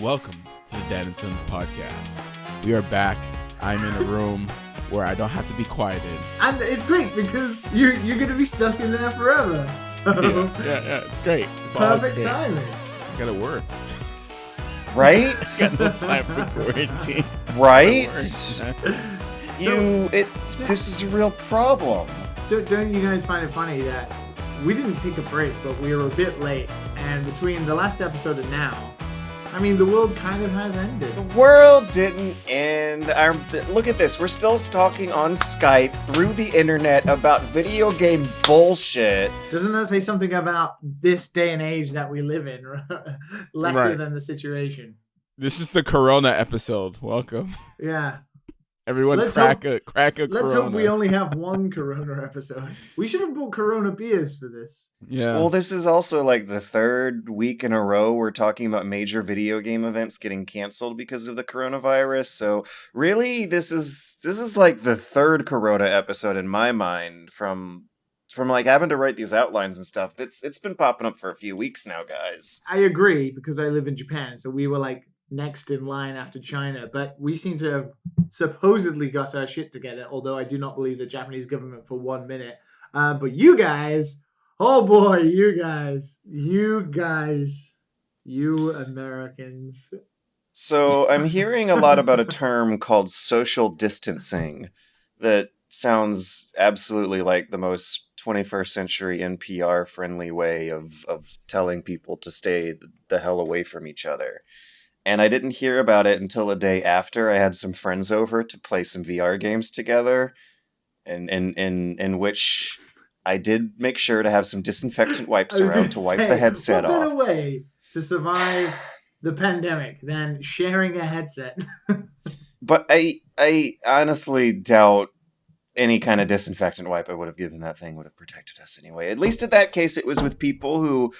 welcome to the Dad and Sons podcast. We are back. I'm in a room where I don't have to be quieted. And it's great because you're going to be stuck in there forever. So Yeah, it's great. It's perfect all great. timing. I gotta work. Right? Got no time for quarantine. Right? Work. This is a real problem. Don't you guys find it funny that we didn't take a break, but we were a bit late, and between the last episode and now, I mean, the world kind of has ended. The world didn't end. Look at this. We're still talking on Skype through the internet about video game bullshit. Doesn't that say something about this day and age that we live in? Lesser Right. than the situation. This is the Corona episode. Welcome. Yeah. Everyone Let's crack a Corona. Let's hope we only have one Corona episode. We should have bought Corona beers for this. Yeah. Well, this is also like the third week in a row we're talking about major video game events getting canceled because of the coronavirus. So really, this is like the third Corona episode in my mind from like having to write these outlines and stuff. It's been popping up for a few weeks now, guys. I agree, because I live in Japan, so we were like next in line after China, but we seem to have supposedly got our shit together, although I do not believe the Japanese government for 1 minute. But you guys, oh boy, you Americans. So I'm hearing a lot about a term called social distancing that sounds absolutely like the most 21st century NPR friendly way of telling people to stay the hell away from each other. And I didn't hear about it until a day after I had some friends over to play some VR games together, in which I did make sure to have some disinfectant wipes around to wipe the headset off. What off. better way to survive the pandemic than sharing a headset? But I honestly doubt any kind of disinfectant wipe I would have given that thing would have protected us anyway. At least in that case, it was with people who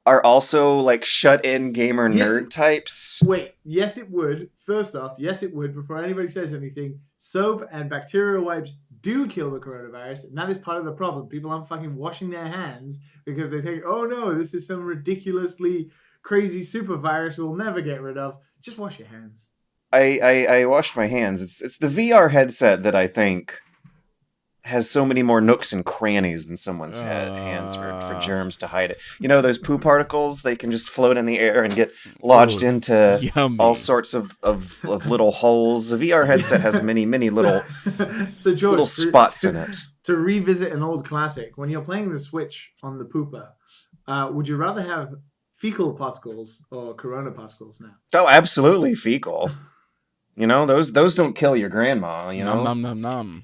are also like shut-in gamer nerd types. Wait, yes it would. First off, yes it would. Before anybody says anything, soap and bacterial wipes do kill the coronavirus, and that is part of the problem. People aren't fucking washing their hands because they think, oh no, this is some ridiculously crazy super virus we'll never get rid of. Just wash your hands. I washed my hands. It's the VR headset that I think has so many more nooks and crannies than someone's hands for germs to hide it. You know, those poo particles, they can just float in the air and get lodged into yummy. all sorts of little holes. The VR headset has many little, so George, little spots in it. To revisit an old classic, when you're playing the Switch on the pooper, would you rather have fecal particles or corona particles now? Oh, absolutely fecal. You know, those don't kill your grandma, you know? Nom.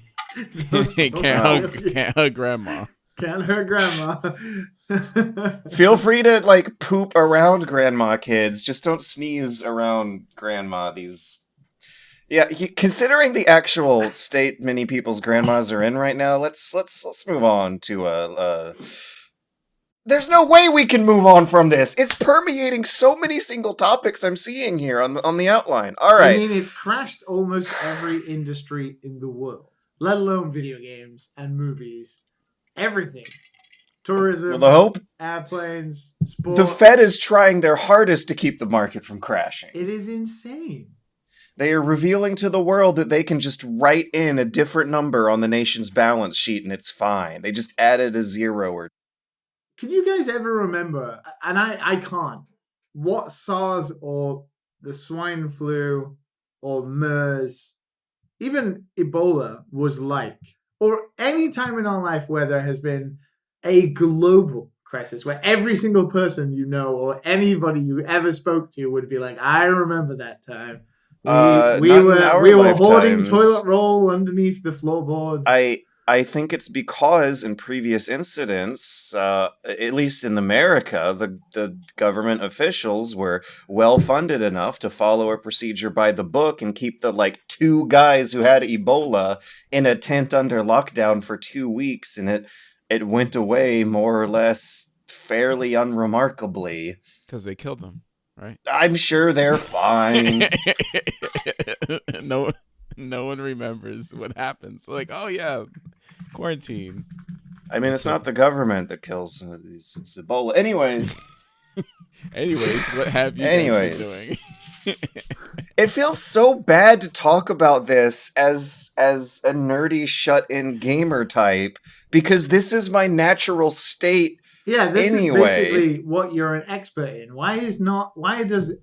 Can't hug grandma. Can't hurt grandma. Feel free to like poop around grandma, kids. Just don't sneeze around grandma. Considering the actual state many people's grandmas are in right now, let's move on to There's no way we can move on from this. It's permeating so many single topics I'm seeing here on the outline. All right. I mean, it's crashed almost every industry in the world, let alone video games and movies. Everything. Tourism, Well, the hope, airplanes, sport. the Fed is trying their hardest to keep the market from crashing. It is insane. They are revealing to the world that they can just write in a different number on the nation's balance sheet and it's fine. They just added a zero or... Can you guys ever remember, and I can't, what SARS or the swine flu or MERS, even Ebola was like, or any time in our life where there has been a global crisis where every single person you know or anybody you ever spoke to would be like, I remember that time. We were hoarding toilet roll underneath the floorboards. I think it's because in previous incidents, at least in America, the government officials were well funded enough to follow a procedure by the book and keep the like 2 guys who had Ebola in a tent under lockdown for 2 weeks, and it went away more or less fairly unremarkably. Because they killed them, right? I'm sure they're fine. No one remembers what happens. Like, oh yeah, quarantine. I mean, it's not the government that kills these. It's Ebola. Anyways, what have you guys been doing? It feels so bad to talk about this as a nerdy shut-in gamer type because this is my natural state Yeah, this is anyway. basically what you're an expert in. Why does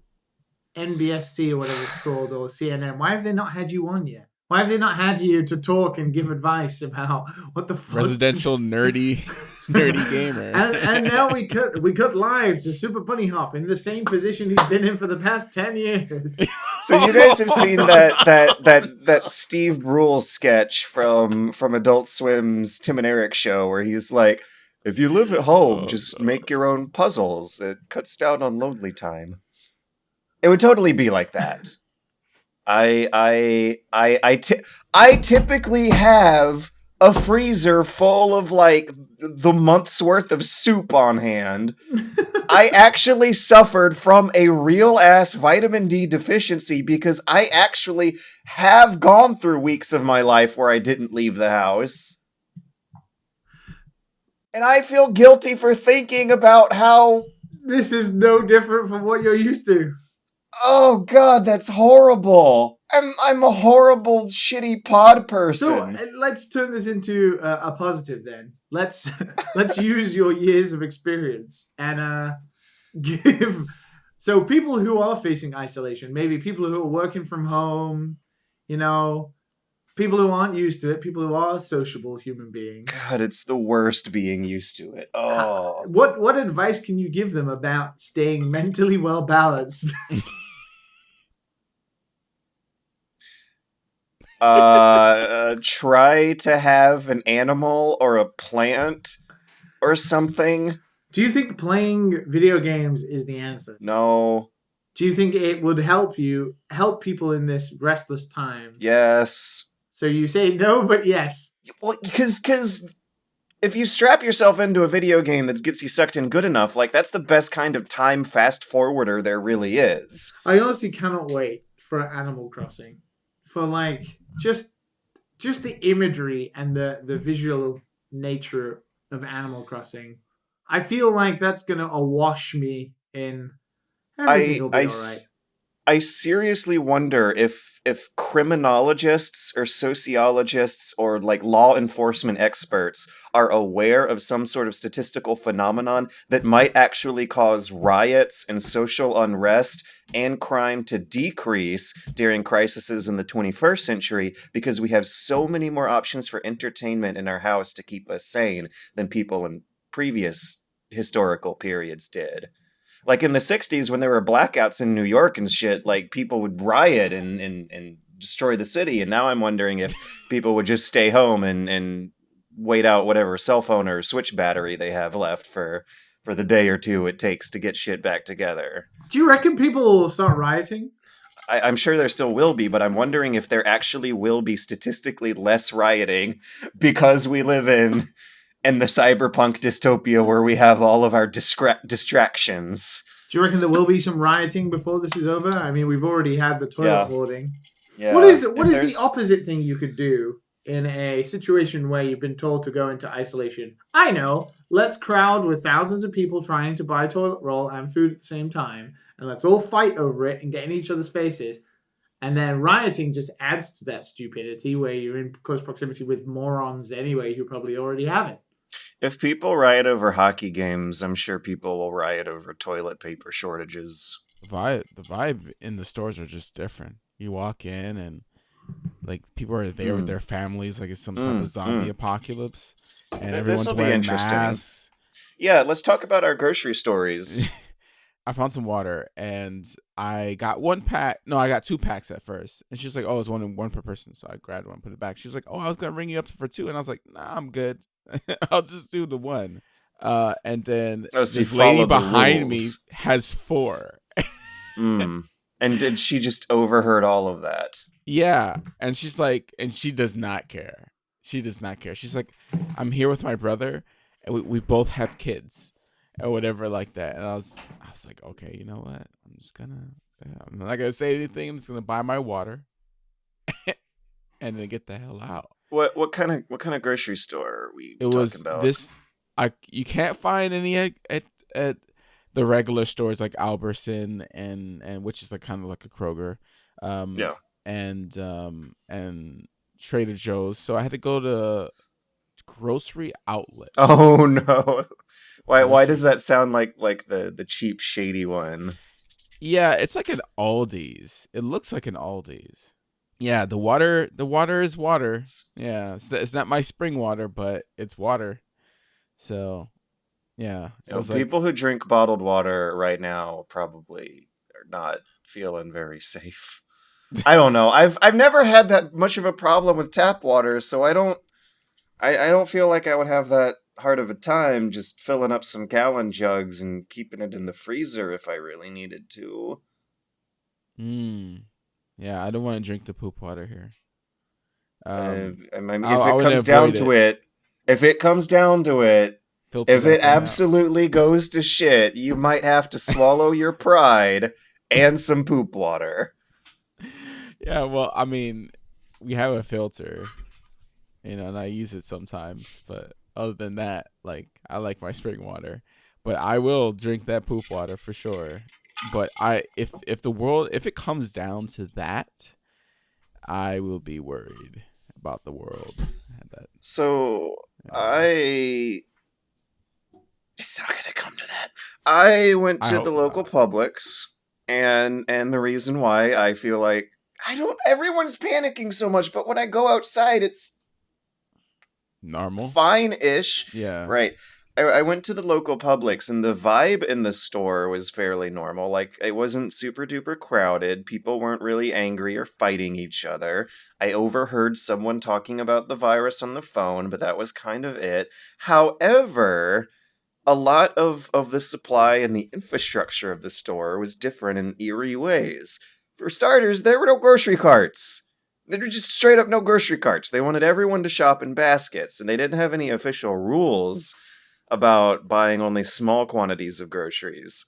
NBSC or whatever it's called or CNN, why have they not had you on yet? Why have they not had you to talk and give advice about what the fuck? Residential nerdy gamer. And now we cut live to Super Bunny Hop in the same position he's been in for the past 10 years. So you guys have seen that Steve Brule sketch from Adult Swim's Tim and Eric show where he's like, if you live at home, just make your own puzzles. It cuts down on lonely time. It would totally be like that. I typically have a freezer full of like the month's worth of soup on hand. I actually suffered from a real ass vitamin D deficiency because I actually have gone through weeks of my life where I didn't leave the house. And I feel guilty for thinking about how this is no different from what you're used to. Oh God, that's horrible. I'm a horrible, shitty pod person. So let's turn this into a positive then. Let's use your years of experience and give. So people who are facing isolation, maybe people who are working from home, people who aren't used to it, people who are sociable human beings. God, it's the worst being used to it. Oh, what advice can you give them about staying mentally well balanced? Try to have an animal or a plant or something. Do you think playing video games is the answer? No. Do you think it would help people in this restless time? Yes. So you say no, but yes. Well, because if you strap yourself into a video game that gets you sucked in good enough, like that's the best kind of time fast forwarder there really is. I honestly cannot wait for Animal Crossing. For like just the imagery and the visual nature of Animal Crossing. I feel like that's gonna awash me in everything will be alright. I seriously wonder if criminologists or sociologists or like law enforcement experts are aware of some sort of statistical phenomenon that might actually cause riots and social unrest and crime to decrease during crises in the 21st century because we have so many more options for entertainment in our house to keep us sane than people in previous historical periods did. Like in the 60s when there were blackouts in New York and shit, like people would riot and destroy the city. And now I'm wondering if people would just stay home and wait out whatever cell phone or switch battery they have left for the day or two it takes to get shit back together. Do you reckon people will start rioting? I'm sure there still will be, but I'm wondering if there actually will be statistically less rioting because we live in the cyberpunk dystopia where we have all of our distractions. Do you reckon there will be some rioting before this is over? I mean, we've already had the toilet boarding. Yeah. What is the opposite thing you could do in a situation where you've been told to go into isolation? I know. Let's crowd with thousands of people trying to buy toilet roll and food at the same time, and let's all fight over it and get in each other's faces. And then rioting just adds to that stupidity where you're in close proximity with morons anyway who probably already have it. If people riot over hockey games, I'm sure people will riot over toilet paper shortages. The vibe in the stores are just different. You walk in and like people are there with their families, like it's some type of zombie apocalypse, and everyone's wearing masks. Yeah, let's talk about our grocery stories. I found some water and I got one pack. No, I got 2 packs at first, and she's like, "Oh, it's one per person." So I grabbed one, put it back. She was like, "Oh, I was gonna ring you up for 2," and I was like, "Nah, I'm good. I'll just do the 1." And then this lady behind me has 4. And did she just overheard all of that? Yeah. And she's like, and she does not care. She does not care. She's like, "I'm here with my brother, and we both have kids," or whatever like that. And I was like, okay, you know what? I'm not gonna say anything. I'm just gonna buy my water and then get the hell out. What kind of grocery store are we talking about? You can't find any at the the regular stores like Albertson and which is like kind of like a Kroger, Yeah. and Trader Joe's. So I had to go to grocery outlet. Oh no. Why does Grocery. that sound like the cheap shady one? Yeah, it's like an Aldi's. It looks like an Aldi's. Yeah, the water is water. Yeah, it's not my spring water, but it's water. So, yeah, it was like People who drink bottled water right now probably are not feeling very safe. I don't know. I've never had that much of a problem with tap water, so I don't feel like I would have that hard of a time just filling up some gallon jugs and keeping it in the freezer if I really needed to. yeah, I don't want to drink the poop water here. I mean, I, if I it would comes down avoid to it, if it comes down to it, Filter if that it thing out. absolutely goes to shit, you might have to swallow your pride and some poop water. Yeah, well, I mean, we have a filter, and I use it sometimes. But other than that, like, I like my spring water. But I will drink that poop water for sure. But if it comes down to that, I will be worried about the world. That, So yeah. it's not gonna come to that. I went I to the hope local not. Publix, and the reason why I feel like everyone's panicking so much, but when I go outside, it's Normal. fine-ish. Yeah. Right. I went to the local Publix, and the vibe in the store was fairly normal. Like, it wasn't super duper crowded. People weren't really angry or fighting each other. I overheard someone talking about the virus on the phone, but that was kind of it. However, a lot of the supply and the infrastructure of the store was different in eerie ways. For starters, there were no grocery carts. There were just straight up no grocery carts. They wanted everyone to shop in baskets, and they didn't have any official rules about buying only small quantities of groceries.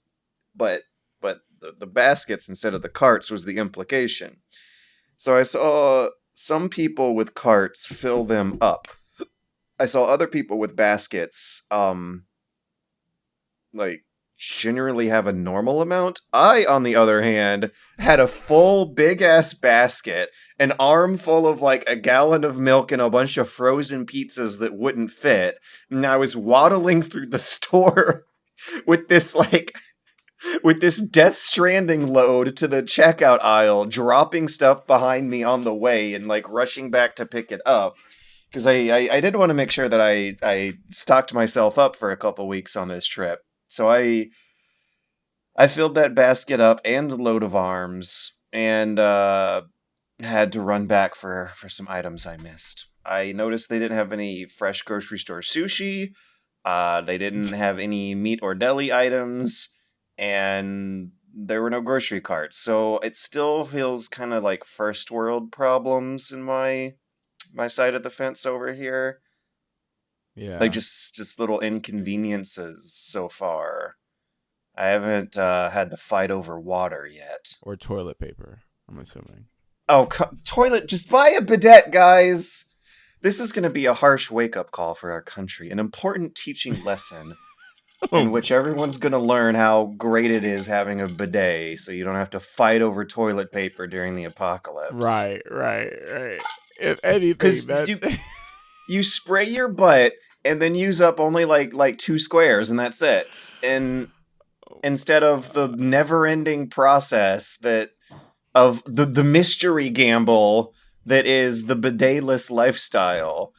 But the baskets instead of the carts was the implication. So I saw some people with carts fill them up. I saw other people with baskets like generally have a normal amount. I, on the other hand, had a full big ass basket, an armful of like a gallon of milk and a bunch of frozen pizzas that wouldn't fit. And I was waddling through the store with this Death Stranding load to the checkout aisle, dropping stuff behind me on the way and like rushing back to pick it up. Because I did want to make sure that I stocked myself up for a couple weeks on this trip. So I filled that basket up and a load of arms, and had to run back for some items I missed. I noticed they didn't have any fresh grocery store sushi. They didn't have any meat or deli items, and there were no grocery carts. So it still feels kind of like first world problems in my side of the fence over here. Yeah. Like just little inconveniences so far. I haven't had to fight over water yet. Or toilet paper, I'm assuming. Oh, toilet! Just buy a bidet, guys. This is going to be a harsh wake-up call for our country, an important teaching lesson in which everyone's going to learn how great it is having a bidet, so you don't have to fight over toilet paper during the apocalypse. Right. If anything, Because you spray your butt and then use up only like 2 squares, and that's it. And instead of the never-ending process of the mystery gamble that is the bidetless lifestyle.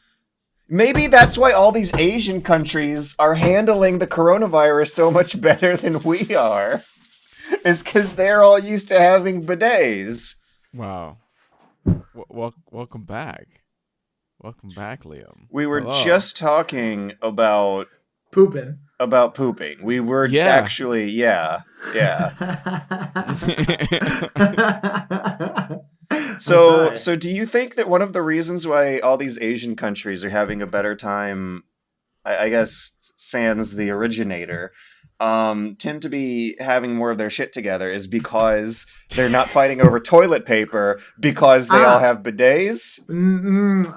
Maybe that's why all these Asian countries are handling the coronavirus so much better than we are. Is because they're all used to having bidets. Wow. Welcome back. Welcome back, Liam. We were Hello. just talking about Pooping. We were actually, yeah. So do you think that one of the reasons why all these Asian countries are having a better time, I guess, sans the originator, tend to be having more of their shit together is because they're not fighting over toilet paper because they all have bidets?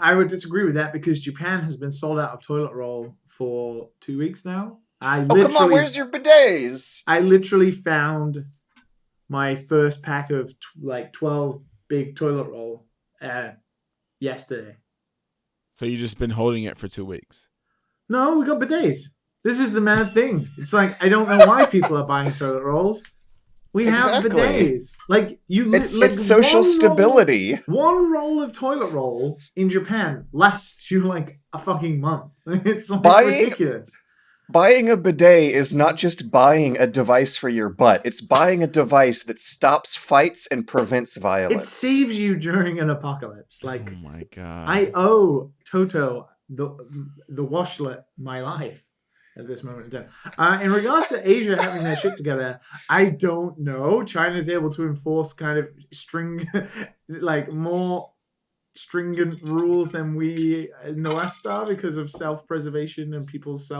I would disagree with that because Japan has been sold out of toilet roll for 2 weeks now. come on, where's your bidets? I literally found my first pack of 12 big toilet roll yesterday. So you just been holding it for 2 weeks? No, we got bidets. This is the mad thing. It's like, I don't know why people are buying toilet rolls. We have bidets. Like it's social stability. One roll of toilet roll in Japan lasts you like a fucking month. It's like ridiculous. Buying a bidet is not just buying a device for your butt. It's buying a device that stops fights and prevents violence. It saves you during an apocalypse. Like, oh my god! I owe Toto the washlet my life at this moment in time. In regards to Asia having their shit together, I don't know. China's able to enforce kind of more stringent rules than we in the West are because of self-preservation and people's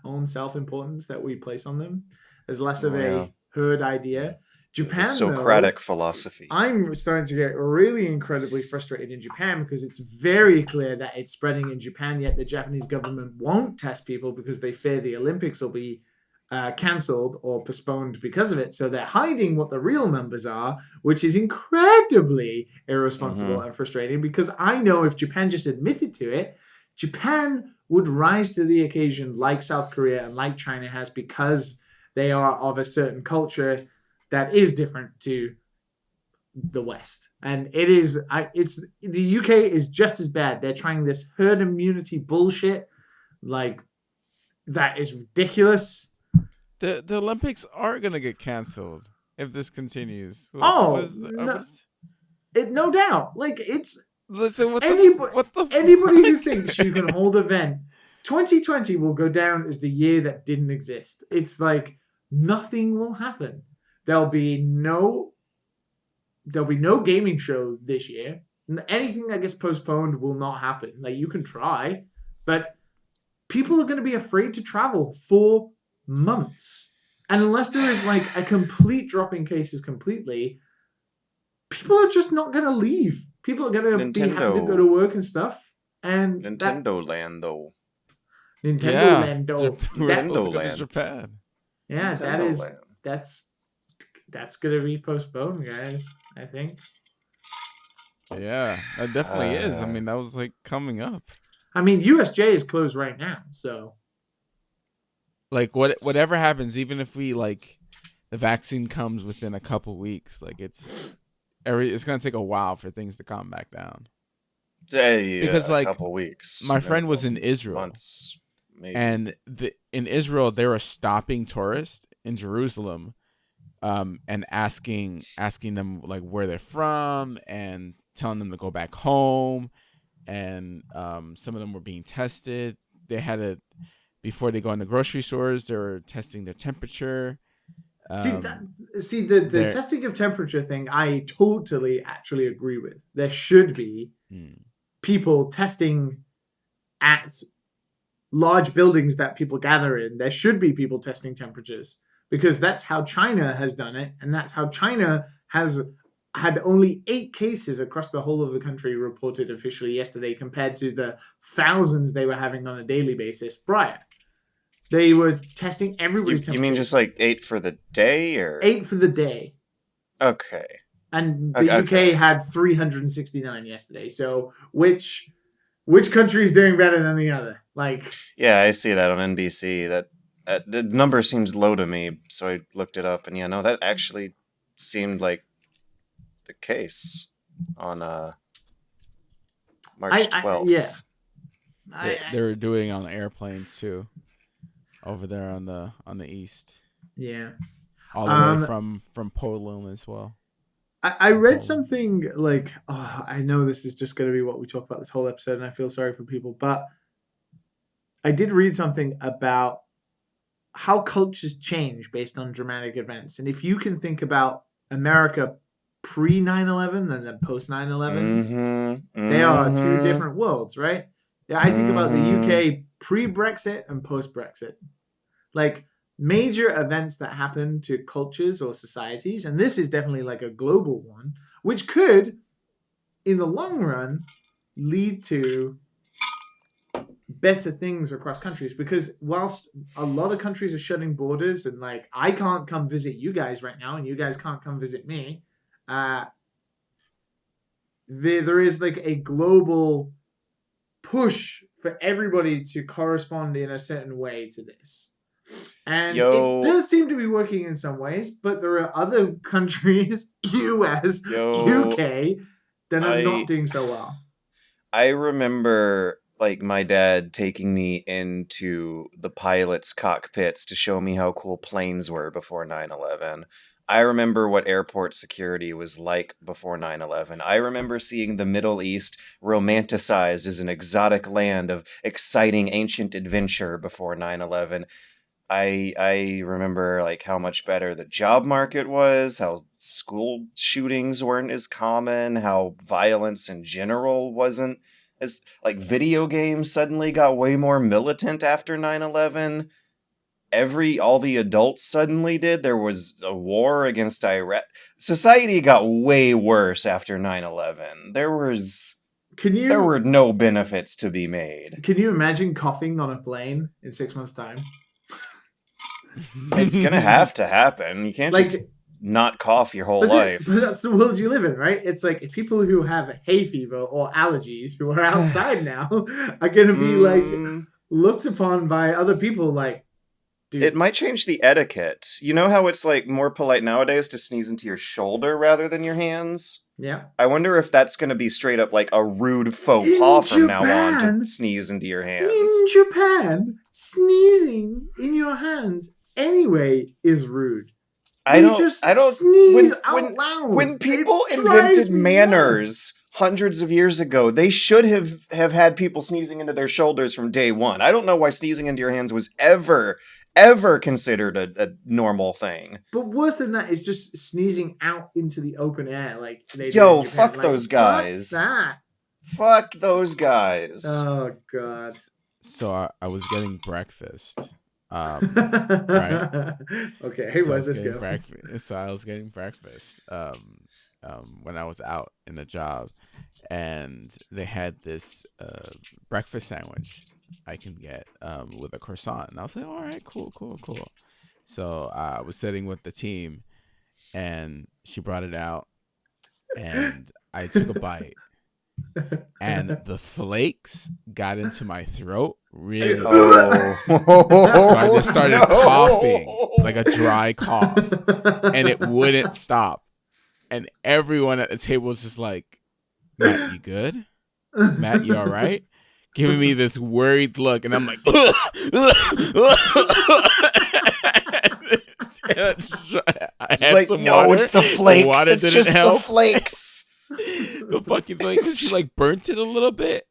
own self-importance that we place on them. There's less of a herd idea. Japan, Socratic philosophy. I'm starting to get really incredibly frustrated in Japan because it's very clear that it's spreading in Japan, yet the Japanese government won't test people because they fear the Olympics will be cancelled or postponed because of it. So they're hiding what the real numbers are, which is incredibly irresponsible and frustrating because I know if Japan just admitted to it, Japan would rise to the occasion like South Korea and like China has because they are of a certain culture that is different to the West. And the UK is just as bad. They're trying this herd immunity bullshit. Like, that is ridiculous. The Olympics are going to get canceled if this continues. No doubt. Like, it's... Listen, anybody who thinks you can hold an event, 2020 will go down as the year that didn't exist. It's like nothing will happen. There'll be no gaming show this year. Anything that gets postponed will not happen. Like, you can try, but people are going to be afraid to travel for months. And unless there is like a complete drop in cases completely, people are just not going to leave. People are going to be happy to go to work and stuff. And Nintendo Land, though. Nintendo Land. We're supposed to go to Japan. Yeah, that's going to be postponed, guys, I think. Yeah, that definitely is. I mean, that was like coming up. I mean, USJ is closed right now, so. Like, whatever happens, even if we, like, the vaccine comes within a couple weeks, like, it's going to take a while for things to calm back down. Because, like, a couple weeks. My friend was in Israel. Months, maybe. And in Israel, they were stopping tourists in Jerusalem and asking them, like, where they're from and telling them to go back home. And some of them were being tested. They had before they go into grocery stores, they were testing their temperature. The testing of temperature thing, I totally actually agree with. There should be people testing at large buildings that people gather in. There should be people testing temperatures because that's how China has done it. And that's how China has had only 8 cases across the whole of the country reported officially yesterday compared to the thousands they were having on a daily basis prior. They were testing everybody's temperature. You mean just like 8 for the day? Or 8 for the day. Okay. And the UK had 369 yesterday. So which country is doing better than the other? Like, yeah, I see that on NBC. That the number seems low to me, so I looked it up, and that actually seemed like the case on March 12th. They were doing it on airplanes too, over there on the east. Yeah, all the way from Poland as well. I read something like, I know this is just going to be what we talk about this whole episode, and I feel sorry for people, but I did read something about how cultures change based on dramatic events. And if you can think about America pre 9/11 and then post 9/11, they are 2 different worlds, right? Yeah, I think about the UK pre-Brexit and post-Brexit. Like, major events that happen to cultures or societies, and this is definitely like a global one, which could, in the long run, lead to better things across countries, because whilst a lot of countries are shutting borders and like I can't come visit you guys right now and you guys can't come visit me, there is like a global push for everybody to correspond in a certain way to this. And it does seem to be working in some ways, but there are other countries, US, UK, that are not doing so well. I remember like my dad taking me into the pilot's cockpits to show me how cool planes were before 9/11. I remember what airport security was like before 9/11. I remember seeing the Middle East romanticized as an exotic land of exciting ancient adventure before 9/11. I remember like how much better the job market was, how school shootings weren't as common, how violence in general wasn't as like video games suddenly got way more militant after 9/11. All the adults suddenly did. There was a war against Iraq. Society got way worse after 9/11. There were no benefits to be made. Can you imagine coughing on a plane in 6 months' time? It's gonna have to happen. You can't just not cough your whole life. But that's the world you live in, right? It's like people who have hay fever or allergies who are outside now are going to be like looked upon by other people like, dude. It might change the etiquette. You know how it's like more polite nowadays to sneeze into your shoulder rather than your hands? Yeah. I wonder if that's going to be straight up like a rude faux pas from now on to sneeze into your hands. In Japan, sneezing in your hands anyway is rude. I don't sneeze out loud. When people invented manners hundreds of years ago, they should have had people sneezing into their shoulders from day one. I don't know why sneezing into your hands was ever considered a normal thing. But worse than that is just sneezing out into the open air, like they do in Japan. Fuck those guys. Fuck that. Fuck those guys. Oh god. So I was getting breakfast. Right. Okay. Where's this go? So I was getting breakfast. When I was out in a job, and they had this breakfast sandwich I can get with a croissant, and I was like, all right, cool. So I was sitting with the team, and she brought it out, and I took a bite. And the flakes got into my throat really bad. So I just started coughing, like a dry cough, and it wouldn't stop. And everyone at the table was just like, Matt, you good? Matt, you all right? Giving me this worried look, and I'm like, it's like, no, it's the flakes. It's just the flakes. The fucking flakes. She like burnt it a little bit,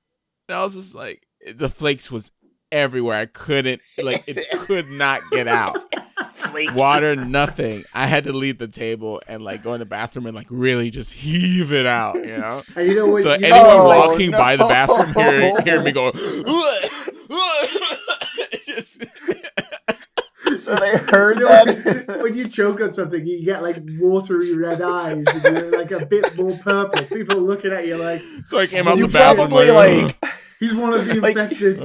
and I was just like, the flakes was everywhere. I couldn't, like, it could not get out. Flakes. Water, nothing. I had to leave the table and like go in the bathroom and like really just heave it out, you know. And you know what, so anyone walking by the bathroom hear me go. So they heard that. When you choke on something, you get like watery red eyes, and you're like a bit more purple. People looking at you like. So I came out the bathroom like he's one of the infected.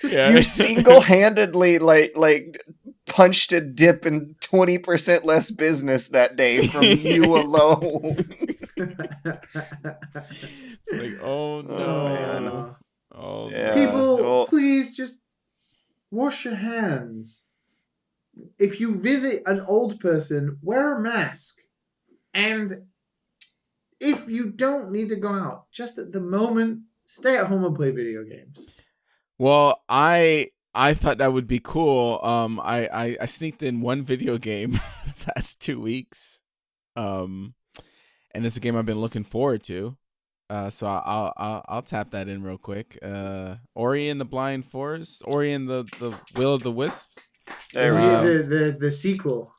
Yeah. You single-handedly like punched a dip in 20% less business that day from you alone. It's like, oh no. Oh, yeah. People, please just wash your hands. If you visit an old person, wear a mask. And if you don't need to go out, just at the moment, stay at home and play video games. Well, I thought that would be cool. I sneaked in one video game the past 2 weeks. And it's a game I've been looking forward to. So I'll tap that in real quick. Ori and the Blind Forest, Ori and the Will of the Wisps. The sequel.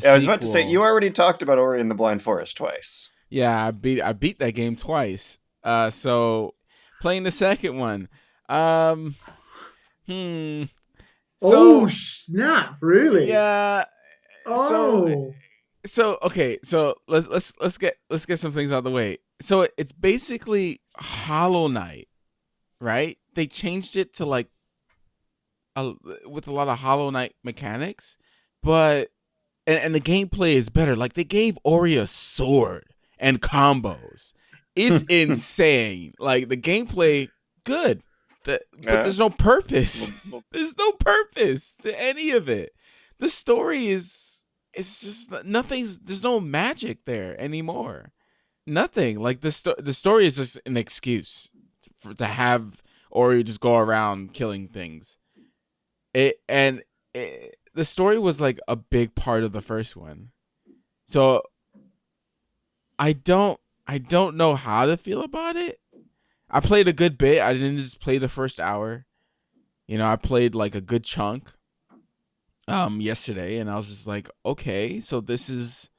I was about to say, you already talked about Ori and the Blind Forest twice. Yeah, I beat that game twice. So playing the second one. So, oh snap! Really? Yeah. Oh. So okay. So let's get some things out of the way. So it's basically Hollow Knight, right? they changed it to like with a lot of Hollow Knight mechanics, but and the gameplay is better. Like they gave Ori a sword and combos. It's insane. Like the gameplay, good. But there's no purpose. There's no purpose to any of it. The story it's just nothing's. There's no magic there anymore. Nothing. Like the story is just an excuse to have Ori just go around killing things. The story was like a big part of the first one, so I don't know how to feel about it. I played a good bit. I didn't just play the first hour. You know, I played like a good chunk yesterday, and I was just like, okay, so this is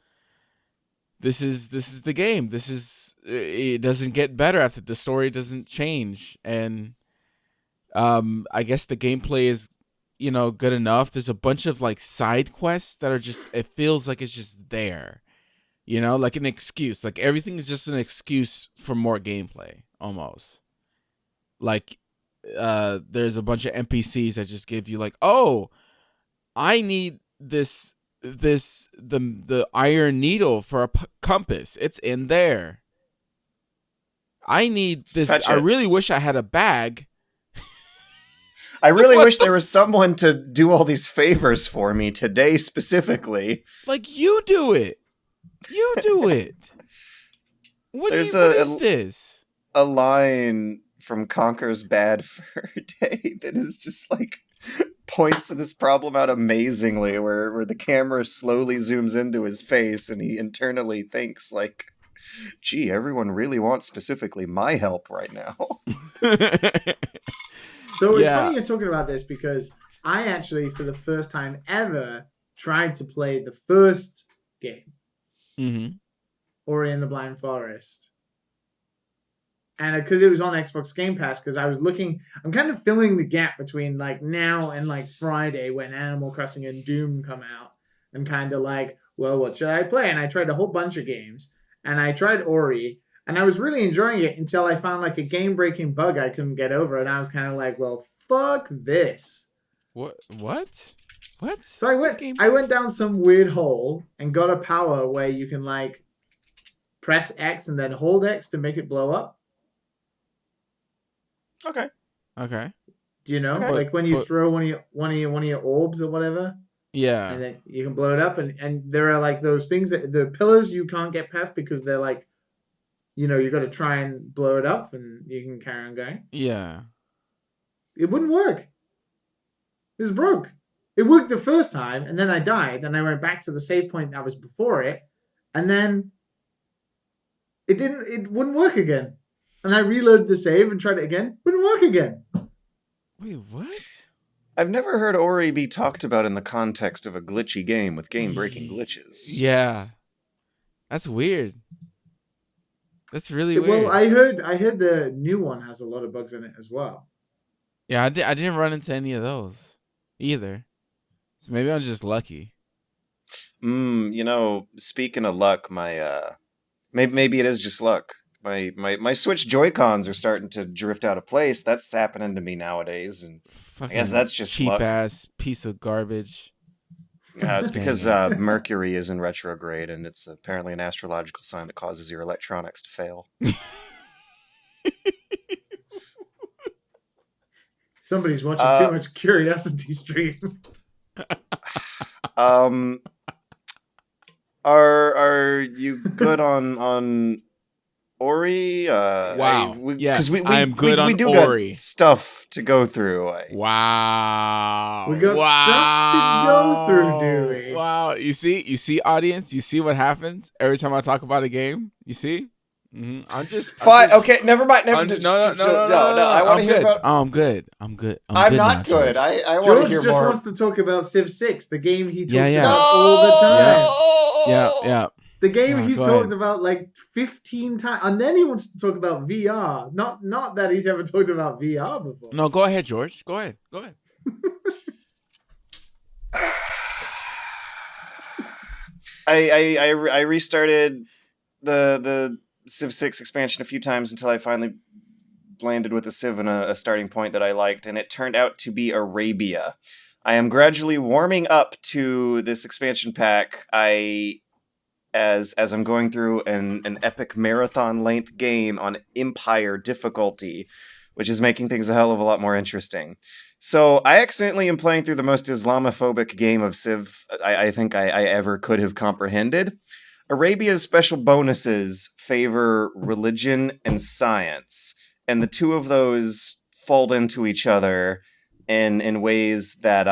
the game. It doesn't get better after the story doesn't change, and I guess the gameplay is, you know, good enough. There's a bunch of like side quests that are just, it feels like it's just there, you know, like an excuse. Like everything is just an excuse for more gameplay almost. Like there's a bunch of NPCs that just give you like, oh, I need the iron needle for a compass. It's in there. I need this. I really wish I had a bag. I really wish there was someone to do all these favors for me today specifically. Like, you do it. You do it. What is this? A line from Conker's Bad Fur Day that is just like points to this problem out amazingly, where the camera slowly zooms into his face and he internally thinks like, gee, everyone really wants specifically my help right now. So it's funny you're talking about this because I actually, for the first time ever, tried to play the first game, Ori and the Blind Forest. And because it was on Xbox Game Pass, because I was looking, I'm kind of filling the gap between like now and like Friday when Animal Crossing and Doom come out, and kind of like, well, what should I play? And I tried a whole bunch of games, and I tried Ori, and I was really enjoying it until I found like a game-breaking bug I couldn't get over, and I was kind of like, well, fuck this. What? So I went down some weird hole and got a power where you can like press X and then hold X to make it blow up. Okay. Do you know? Like when you throw one of your orbs or whatever? Yeah. And then you can blow it up, and there are like those things that the pillars you can't get past because they're like, you know, you got to try and blow it up and you can carry on going. Yeah. It wouldn't work. It was broke. It worked the first time, and then I died, and I went back to the save point that was before it, and then it wouldn't work again. And I reloaded the save and tried it again. Wouldn't work again. Wait, what? I've never heard Ori be talked about in the context of a glitchy game with game-breaking glitches. Yeah. That's weird. That's really weird. Well, I heard the new one has a lot of bugs in it as well. Yeah, I didn't run into any of those either. So maybe I'm just lucky. You know, speaking of luck, my maybe it is just luck. My Switch Joy-Cons are starting to drift out of place. That's happening to me nowadays, and Fucking I guess that's just cheap luck. ass piece of garbage. It's because Mercury is in retrograde, and it's apparently an astrological sign that causes your electronics to fail. Somebody's watching too much Curiosity Stream. Are you good on Ori? Wow. Yes, I am good on we do Ori. Got stuff to go through. Wow. We got stuff to go through, do we? Wow. You see, audience? You see what happens every time I talk about a game? You see? Mm-hmm. I'm just okay. Never mind. No. I want to hear about. Oh, I'm good. I'm I'm not good. I want to hear more. George just wants to talk about Civ 6, the game he talks about all the time. Yeah. The game he's talked about like 15 times, and then he wants to talk about VR. Not that he's ever talked about VR before. No, go ahead, George. Go ahead. I restarted the Civ 6 expansion a few times until I finally landed with a civ and a starting point that I liked, and it turned out to be Arabia. I am gradually warming up to this expansion pack. As I'm going through an epic marathon length game on Empire difficulty, which is making things a hell of a lot more interesting. So I accidentally am playing through the most Islamophobic game of Civ I think I ever could have comprehended. Arabia's special bonuses favor religion and science, and the two of those fold into each other in ways that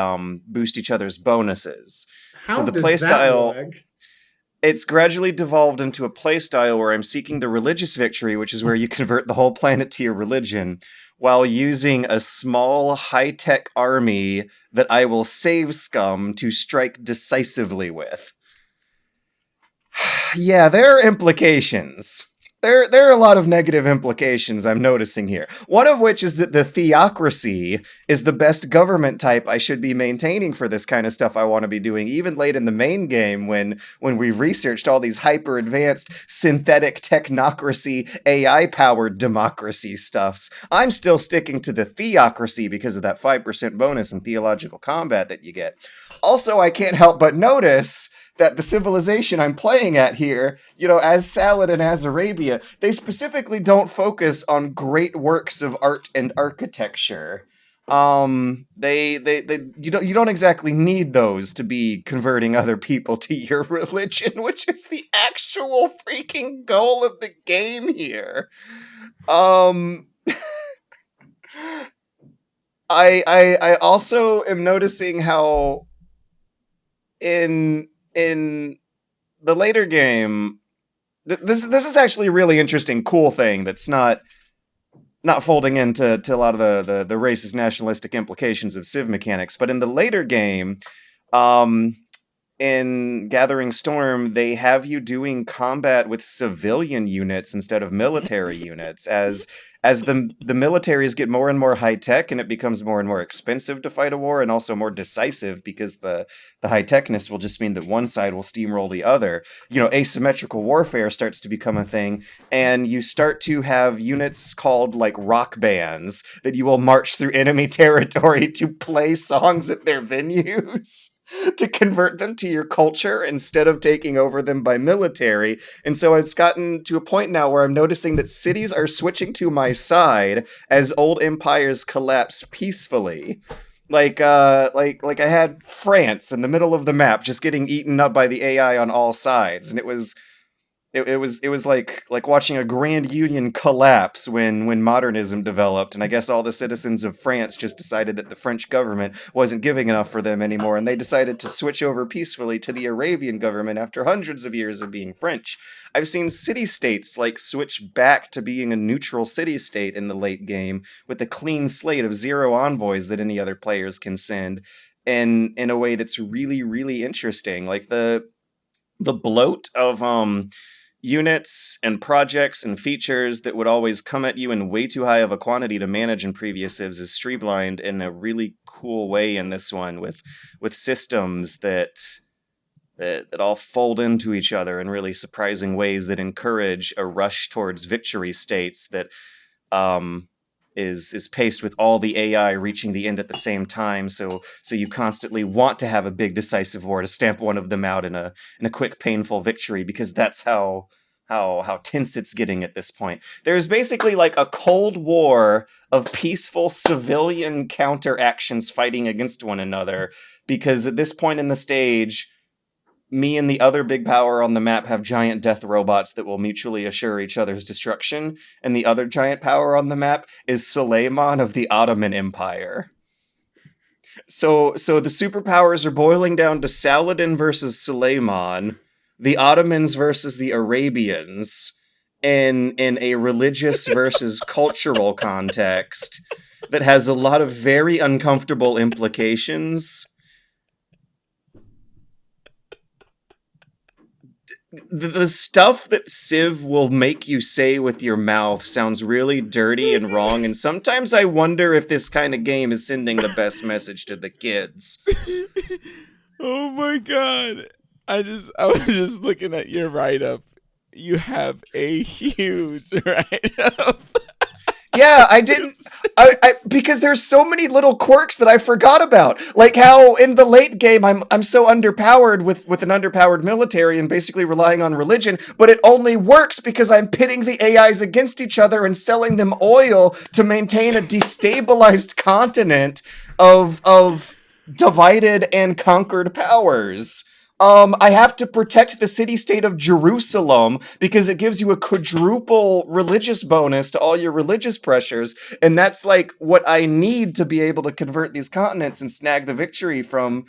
boost each other's bonuses. How So the does playstyle, that work? it's gradually devolved into a playstyle where I'm seeking the religious victory, which is where you convert the whole planet to your religion, while using a small high-tech army that I will save scum to strike decisively with. Yeah, there are implications. There are a lot of negative implications I'm noticing here. One of which is that the theocracy is the best government type I should be maintaining for this kind of stuff I want to be doing, even late in the main game when we researched all these hyper-advanced synthetic technocracy, AI-powered democracy stuffs. I'm still sticking to the theocracy because of that 5% bonus in theological combat that you get. Also, I can't help but notice that the civilization I'm playing at here, as Salad and as Arabia, they specifically don't focus on great works of art and architecture. You don't exactly need those to be converting other people to your religion, which is the actual freaking goal of the game here. I also am noticing how in the later game, this is actually a really interesting, cool thing that's not folding into a lot of the racist, nationalistic implications of Civ mechanics. But in the later game, in Gathering Storm, they have you doing combat with civilian units instead of military units, as the militaries get more and more high-tech, and it becomes more and more expensive to fight a war, and also more decisive, because the high-techness will just mean that one side will steamroll the other. Asymmetrical warfare starts to become a thing, and you start to have units called, rock bands, that you will march through enemy territory to play songs at their venues. To convert them to your culture instead of taking over them by military. And so it's gotten to a point now where I'm noticing that cities are switching to my side as old empires collapse peacefully. Like I had France in the middle of the map just getting eaten up by the AI on all sides, and it was like watching a grand union collapse when modernism developed, and I guess all the citizens of France just decided that the French government wasn't giving enough for them anymore, and they decided to switch over peacefully to the Arabian government after hundreds of years of being French. I've seen city-states switch back to being a neutral city-state in the late game with a clean slate of 0 envoys that any other players can send, in a way that's really, really interesting. The bloat of units and projects and features that would always come at you in way too high of a quantity to manage in previous civs is streamlined in a really cool way in this one, with systems that all fold into each other in really surprising ways that encourage a rush towards victory states that is paced with all the AI reaching the end at the same time, so you constantly want to have a big decisive war to stamp one of them out in a quick, painful victory, because that's how tense it's getting at this point. There's basically a Cold War of peaceful civilian counteractions fighting against one another, because at this point in the stage, me and the other big power on the map have giant death robots that will mutually assure each other's destruction, and the other giant power on the map is Suleiman of the Ottoman Empire. So the superpowers are boiling down to Saladin versus Suleiman, the Ottomans versus the Arabians, in a religious versus cultural context that has a lot of very uncomfortable implications. The stuff that Civ will make you say with your mouth sounds really dirty and wrong, and sometimes I wonder if this kind of game is sending the best message to the kids. Oh my god. I was just looking at your write-up. You have a huge write-up. Yeah, I didn't. Because there's so many little quirks that I forgot about. Like how in the late game I'm so underpowered with an underpowered military and basically relying on religion, but it only works because I'm pitting the AIs against each other and selling them oil to maintain a destabilized continent of divided and conquered powers. I have to protect the city-state of Jerusalem because it gives you a quadruple religious bonus to all your religious pressures, and that's like what I need to be able to convert these continents and snag the victory from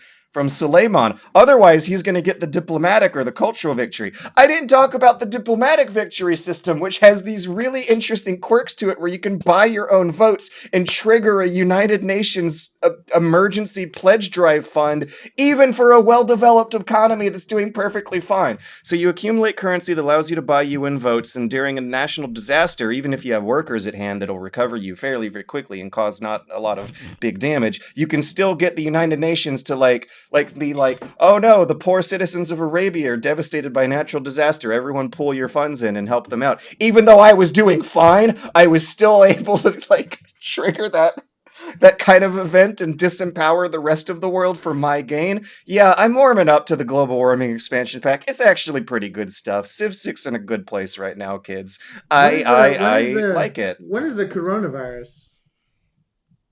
Suleiman. Otherwise, he's going to get the diplomatic or the cultural victory. I didn't talk about the diplomatic victory system, which has these really interesting quirks to it where you can buy your own votes and trigger a United Nations emergency pledge drive fund, even for a well-developed economy that's doing perfectly fine. So you accumulate currency that allows you to buy UN votes, and during a national disaster, even if you have workers at hand that'll recover you fairly very quickly and cause not a lot of big damage, you can still get the United Nations to be like, oh no, the poor citizens of Arabia are devastated by natural disaster. Everyone pull your funds in and help them out. Even though I was doing fine, I was still able to trigger that kind of event and disempower the rest of the world for my gain. Yeah, I'm warming up to the global warming expansion pack. It's actually pretty good stuff. Civ 6 in a good place right now, kids. I like it. When is the coronavirus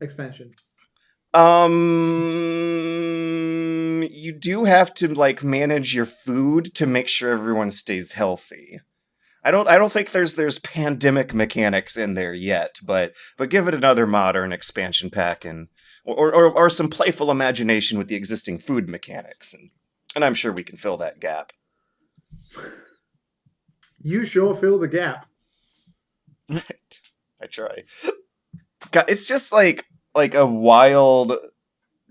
expansion? You do have to manage your food to make sure everyone stays healthy. I don't think there's pandemic mechanics in there yet, but give it another modern expansion pack and or some playful imagination with the existing food mechanics, and I'm sure we can fill that gap. You sure fill the gap. I try. God, it's just like a wild,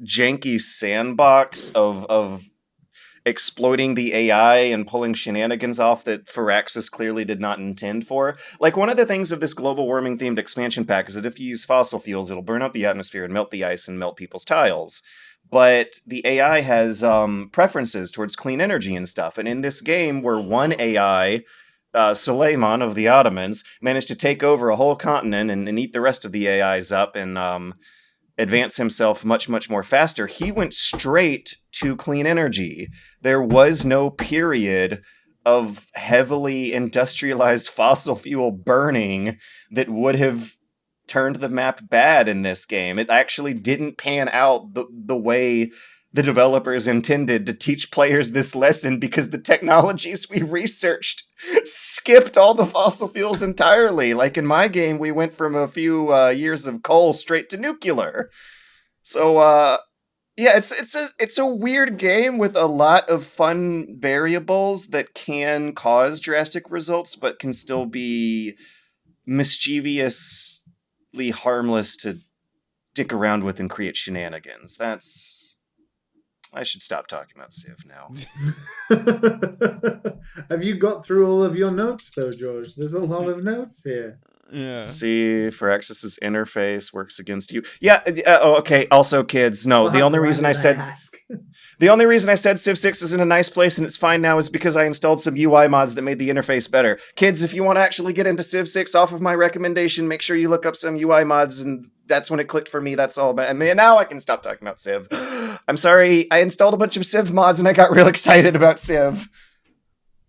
janky sandbox of exploiting the AI and pulling shenanigans off that Firaxis clearly did not intend for. Like, one of the things of this global warming themed expansion pack is that if you use fossil fuels, it'll burn out the atmosphere and melt the ice and melt people's tiles. But the AI has preferences towards clean energy and stuff. And in this game, where one AI, Suleiman of the Ottomans, managed to take over a whole continent and eat the rest of the AIs up and advance himself much, much more faster, he went straight to clean energy. There was no period of heavily industrialized fossil fuel burning that would have turned the map bad in this game. It actually didn't pan out the way the developers intended to teach players this lesson, because the technologies we researched skipped all the fossil fuels entirely. Like in my game, we went from a few years of coal straight to nuclear. So, yeah, it's a weird game with a lot of fun variables that can cause drastic results, but can still be mischievously harmless to dick around with and create shenanigans. I should stop talking about Civ now. Have you got through all of your notes, though, George? There's a lot of notes here. Yeah. See, Firaxis's interface works against you. Yeah. Okay. Also, kids, no. The only reason I said Civ 6 is in a nice place and it's fine now is because I installed some UI mods that made the interface better. Kids, if you want to actually get into Civ 6 off of my recommendation, make sure you look up some UI mods, and that's when it clicked for me. That's all. And now I can stop talking about Civ. I'm sorry. I installed a bunch of Civ mods and I got real excited about Civ.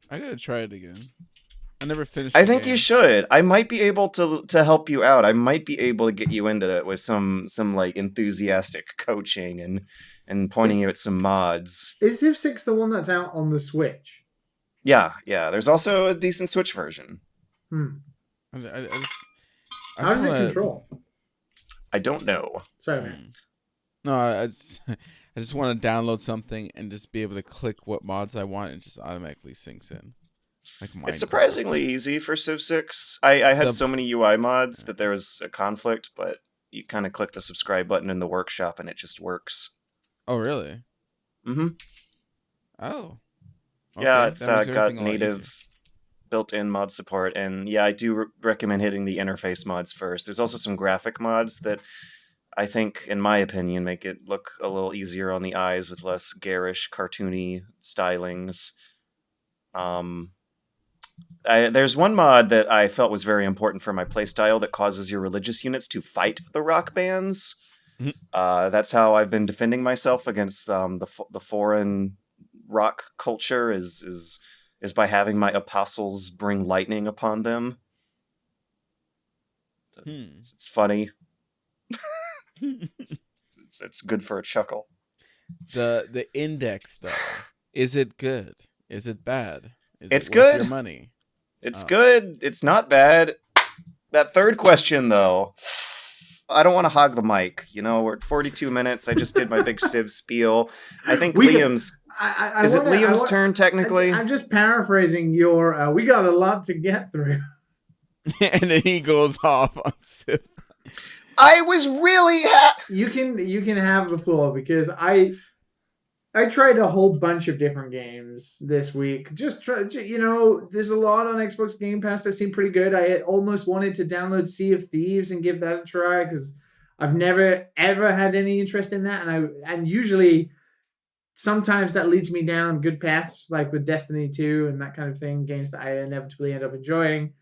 I gotta try it again. I never finished. I think you should. I might be able to help you out. I might be able to get you into it with some enthusiastic coaching and pointing you at some mods. Is Civ 6 the one that's out on the Switch? Yeah. There's also a decent Switch version. How does it control? I don't know. Sorry, man. No, I just want to download something and just be able to click what mods I want and just automatically syncs in. It's surprisingly easy for Civ 6. I had so many UI mods that there was a conflict, but you kind of click the subscribe button in the workshop and it just works. Oh, really? Mm-hmm. Oh. Okay. Yeah, it's got native built-in mod support, and yeah, I do recommend hitting the interface mods first. There's also some graphic mods that I think, in my opinion, make it look a little easier on the eyes with less garish, cartoony stylings. There's one mod that I felt was very important for my playstyle that causes your religious units to fight the rock bands. Mhm. That's how I've been defending myself against the foreign rock culture is by having my apostles bring lightning upon them. It's funny. It's good for a chuckle. The index though, is it good? Is it bad? Is It's it worth good. your money? It's good. It's not bad. That third question, though, I don't want to hog the mic. We're at 42 minutes. I just did my big Civ spiel. I think Liam's... Is it Liam's turn, technically? I'm just paraphrasing your... we got a lot to get through. And then he goes off on Civ. I was really... You can have the floor, because I tried a whole bunch of different games this week. There's a lot on Xbox Game Pass that seem pretty good. I almost wanted to download Sea of Thieves and give that a try, because I've never ever had any interest in that, and usually sometimes that leads me down good paths, like with Destiny 2 and that kind of thing, games that I inevitably end up enjoying.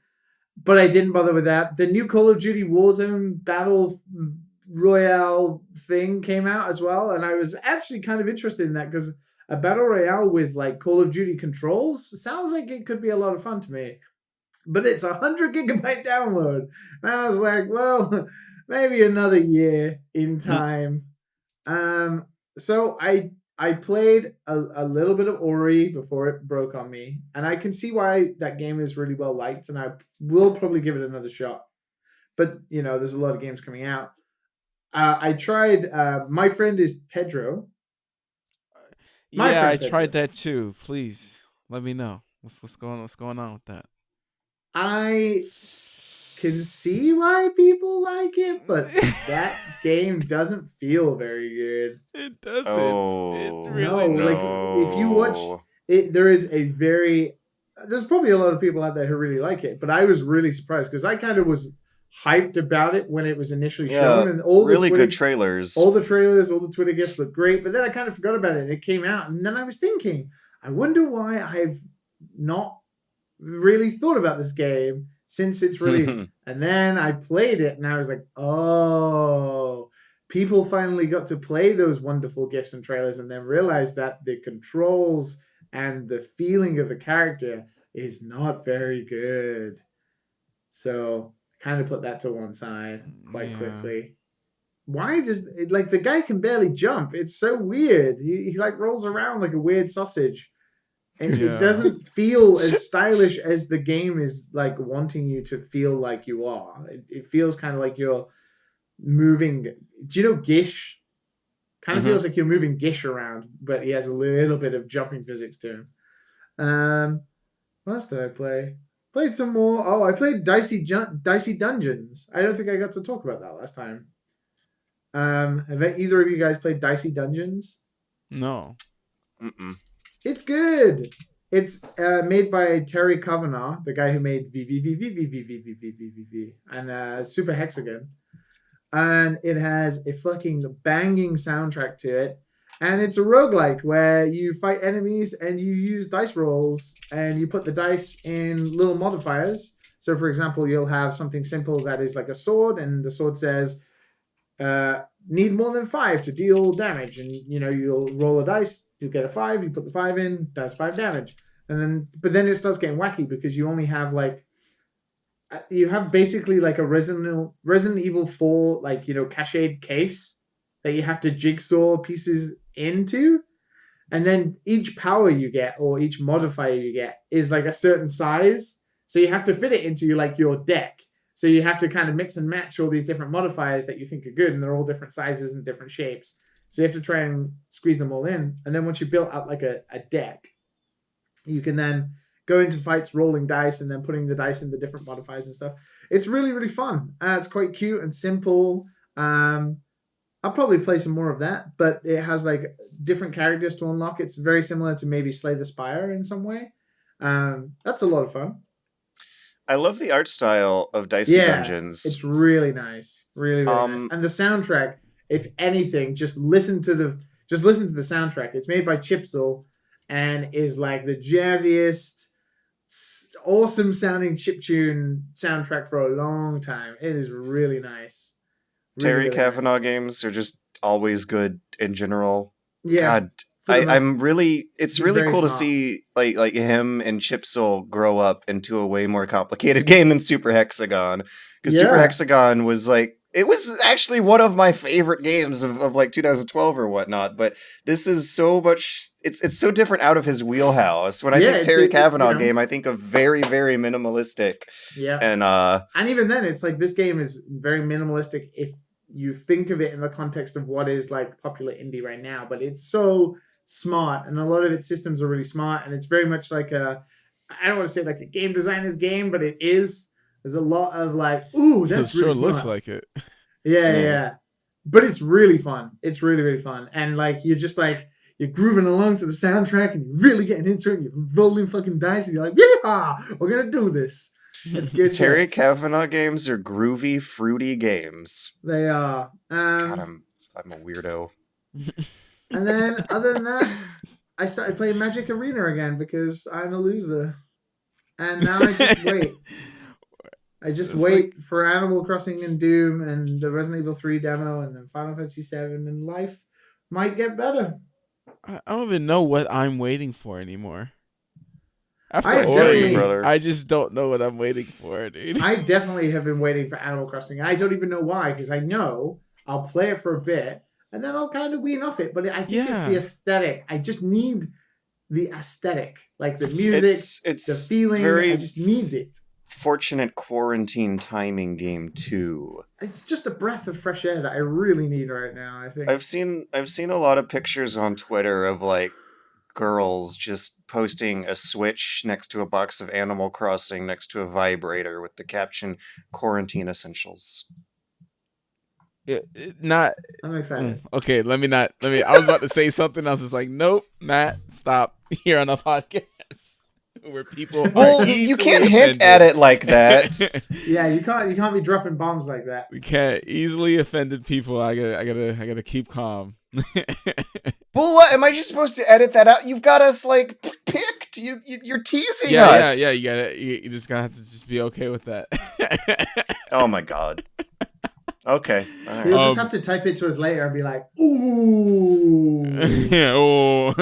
But I didn't bother with that. The new Call of Duty Warzone Battle Royale thing came out as well, and I was actually kind of interested in that, because a battle royale with like Call of Duty controls sounds like it could be a lot of fun to me. But it's 100 gigabyte download, and I was like, well, maybe another year in time. So I played a little bit of Ori before it broke on me, and I can see why that game is really well liked, and I will probably give it another shot. But there's a lot of games coming out. I tried. My friend is Pedro. I tried that too. Please let me know what's going on with that. I can see why people like it, but that game doesn't feel very good. It doesn't. Oh, it really no, doesn't. Like if you watch it, there's probably a lot of people out there who really like it, but I was really surprised, because I kind of was hyped about it when it was initially shown, and all the good trailers. All the trailers, all the Twitter gifs looked great, but then I kind of forgot about it, and it came out, and then I was thinking, I wonder why I've not really thought about this game since its release. And then I played it, and I was like, oh, people finally got to play those wonderful gifs and trailers, and then realized that the controls and the feeling of the character is not very good. So kind of put that to one side quite quickly. Why does the guy can barely jump? It's so weird. He like rolls around like a weird sausage, and it doesn't feel as stylish as the game is like wanting you to feel like you are. It feels kind of like you're moving. Do you know Gish? Kind of feels like you're moving Gish around, but he has a little bit of jumping physics to him. What else did I play? Played some more. Oh, I played Dicey Dungeons. I don't think I got to talk about that last time. Have either of you guys played Dicey Dungeons? No. Mm-mm. It's good. It's made by Terry Kavanagh, the guy who made VVVVVVVVVVV and Super Hexagon. And it has a fucking banging soundtrack to it. And it's a roguelike where you fight enemies and you use dice rolls and you put the dice in little modifiers. So, for example, you'll have something simple that is like a sword, and the sword says, need more than 5 to deal damage. And, you'll roll a dice, you get a 5, you put the 5 in, does 5 damage. But then it starts getting wacky, because you only have you have basically like a Resident Evil 4, cached case that you have to jigsaw pieces into, and then each power you get or each modifier you get is like a certain size, so you have to fit it into your deck. So you have to kind of mix and match all these different modifiers that you think are good, and they're all different sizes and different shapes, so you have to try and squeeze them all in. And then once you built out like a deck, you can then go into fights rolling dice and then putting the dice in the different modifiers and stuff. It's really, really fun. It's quite cute and simple. I'll probably play some more of that, but it has different characters to unlock. It's very similar to maybe Slay the Spire in some way. That's a lot of fun. I love the art style of Dicey Dungeons. It's really nice. Really, really nice. And the soundtrack, if anything, just listen to the soundtrack. It's made by Chipsel and is like the jazziest, awesome sounding chiptune soundtrack for a long time. It is really nice. Terry Really Kavanagh nice. games are just always good in general. Yeah, God, for the most, I'm really. It's he's really very cool to smart. see like him and Chipsel grow up into a way more complicated game than Super Hexagon, because Super Yeah, Hexagon was like it was actually one of my favorite games of like 2012 or whatnot. But this is so much. It's so different out of his wheelhouse. When I yeah. think Terry You Kavanagh know, game, I think of very very minimalistic yeah. and And even then, it's like this game is very minimalistic if you think of it in the context of what is like popular indie right now. But it's so smart, and a lot of its systems are really smart, and it's very much like I don't want to say like a game designer's game, but it is. There's a lot of like, ooh, It that's really sure looks smart. like it. Yeah, mm. yeah. But it's really fun. It's really, really fun. And like you're just like you're grooving along to the soundtrack and you're really getting into it and you're rolling fucking dice and you're like, yeah, we're gonna do this. It's good Terry shit. Kavanagh games are groovy, fruity games. They are. God, I'm a weirdo. And then other than that, I started playing Magic Arena again because I'm a loser. And now I just wait. I just It's wait like for Animal Crossing and Doom and the Resident Evil 3 demo and then Final Fantasy 7 and life might get better. I don't even know what I'm waiting for anymore. After I've feel you, Ori, definitely brother. I just don't know what I'm waiting for, dude. I definitely have been waiting for Animal Crossing. I don't even know why, because I know I'll play it for a bit and then I'll kind of wean off it. But I think it's the Yeah. aesthetic. I just need the aesthetic, like the music, the It's feeling. I very just need it. fortunate quarantine timing game too. It's just a breath of fresh air that I really need right now. I think. I've seen a lot of pictures on Twitter of like girls just posting a Switch next to a box of Animal Crossing next to a vibrator with the caption "Quarantine Essentials." Not I'm excited. okay. Let me not. Let me. I was about to say something. I was just like, nope, Matt, stop here on a podcast where people Well, are you easily can't offended. hint at it like that. Yeah, you can't be dropping bombs like that. We can't easily offended people. I gotta keep calm. Well, what am I just supposed to edit that out? You've got us like picked. You're teasing us. Yeah. You just gotta have to just be okay with that. Oh my god. Okay. All right. You'll just have to type it to us later and be like, ooh, Yeah. Oh.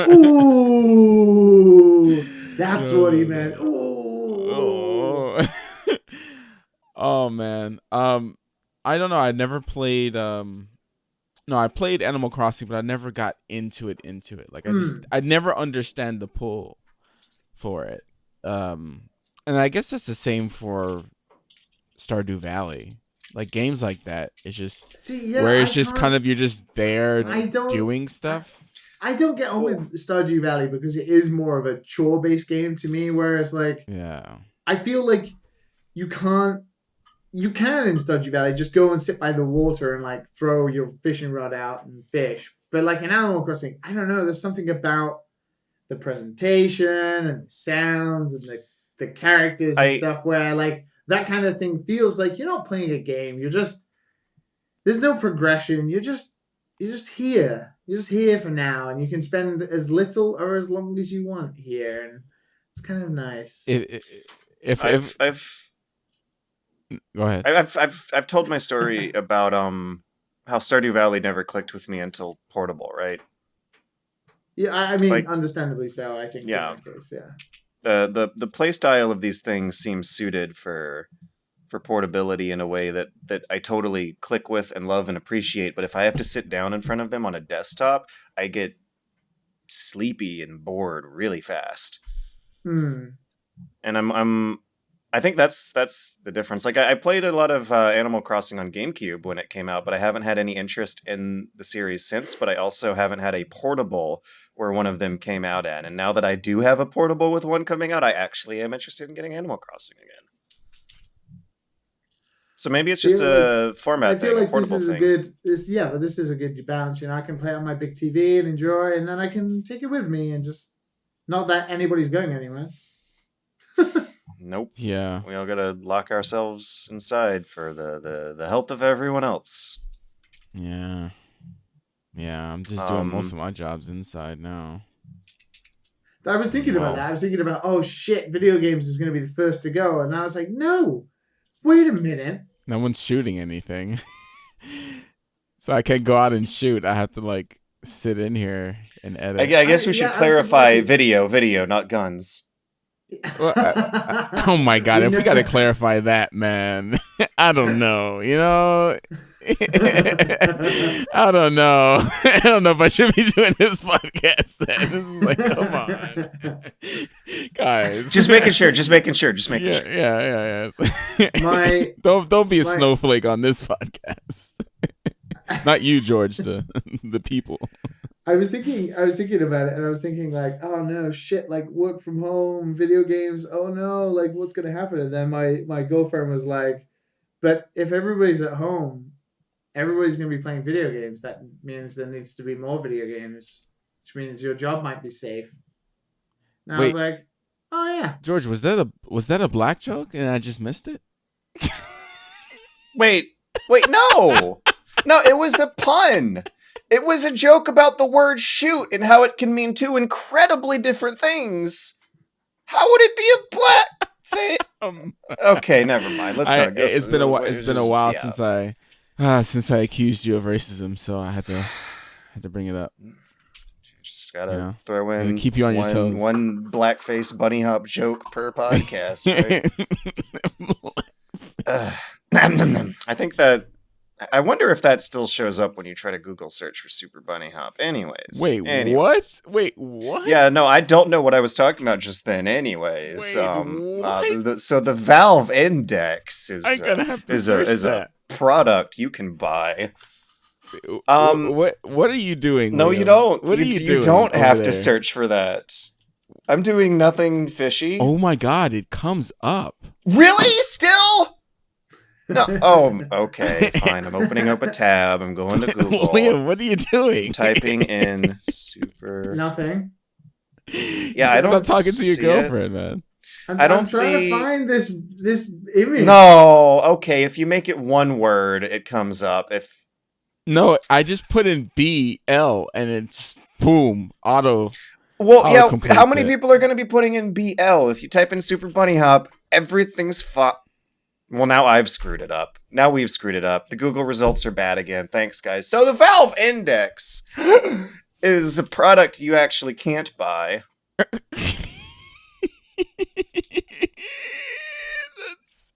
ooh, that's what he meant. Ooh. Oh. Oh man. I don't know. I never played. No, I played Animal Crossing, but I never got into it. Like I never understand the pull for it. And I guess that's the same for Stardew Valley. Like games like that, it's just where it's just kind of you're just there doing stuff. I don't get on with Stardew Valley because it is more of a chore-based game to me. Whereas, like, Yeah, I feel like you can in Stardew Valley just go and sit by the water and like throw your fishing rod out and fish. But like in Animal Crossing, I don't know. There's something about the presentation and the sounds and the characters and stuff where like that kind of thing feels like you're not playing a game. There's no progression. You're just here. You're just here for now, and you can spend as little or as long as you want here, and it's kind of nice. If go ahead. I've told my story about how Stardew Valley never clicked with me until Portable, right? Yeah, I mean, like, understandably so. I think yeah. in that case, yeah. The play style of these things seems suited for portability in a way that I totally click with and love and appreciate. But if I have to sit down in front of them on a desktop, I get sleepy and bored really fast. And I think that's the difference. Like I played a lot of Animal Crossing on GameCube when it came out, but I haven't had any interest in the series since. But I also haven't had a portable where one of them came out at. And now that I do have a portable with one coming out, I actually am interested in getting Animal Crossing again. So maybe it's just a format thing. I feel like this is a good balance. You know, I can play it on my big TV and enjoy, and then I can take it with me and just not that anybody's going anywhere. Nope. Yeah. We all gotta lock ourselves inside for the health of everyone else. Yeah. Yeah, I'm just doing most of my jobs inside now. I was thinking about that. I was thinking about, oh shit, video games is going to be the first to go. And I was like, no, wait a minute. No one's shooting anything. So I can't go out and shoot. I have to like sit in here and edit. I guess we should clarify video, not guns. Well, oh my god, if we gotta clarify that, man. I don't know, you know. I don't know. I don't know if I should be doing this podcast then. This is like, come on. Guys. Just making sure. Yeah. Don't be a snowflake on this podcast. Not you, George, the people. I was thinking about it, and I was thinking like, oh no, shit, like work from home, video games. Oh no, like what's gonna happen? And then my girlfriend was like, but if everybody's at home, everybody's gonna be playing video games. That means there needs to be more video games, which means your job might be safe. And I was like, oh yeah, George, was that a black joke and I just missed it? Wait, no, it was a pun. It was a joke about the word shoot and how it can mean two incredibly different things. How would it be a black thing? Okay, never mind. Let's not go. It's been a while since I accused you of racism, so I had to bring it up. Just gotta throw in keep you on your toes. One blackface bunny hop joke per podcast, right? I think that. I wonder if that still shows up when you try to Google search for Super Bunny Hop. Anyways. What? Wait, what? Yeah, no, I don't know what I was talking about just then. Anyways, what? So the Valve Index is a product you can buy. What are you doing? No, Leo? you don't. What are you doing? You don't have there? To search for that. I'm doing nothing fishy. Oh my god, it comes up. Really? Still? No. Oh, okay. Fine. I'm opening up a tab. I'm going to Google. Liam, what are you doing? I'm typing in super. Nothing. Yeah, I don't. Stop talking to your girlfriend, man. I'm trying to find this image. No. Okay. If you make it one word, it comes up. No, I just put in BL and it's boom auto. Well, yeah. How many people are going to be putting in BL? If you type in Super Bunny Hop, everything's fine. Well, now I've screwed it up. Now we've screwed it up. The Google results are bad again. Thanks, guys. So the Valve Index is a product you actually can't buy. That's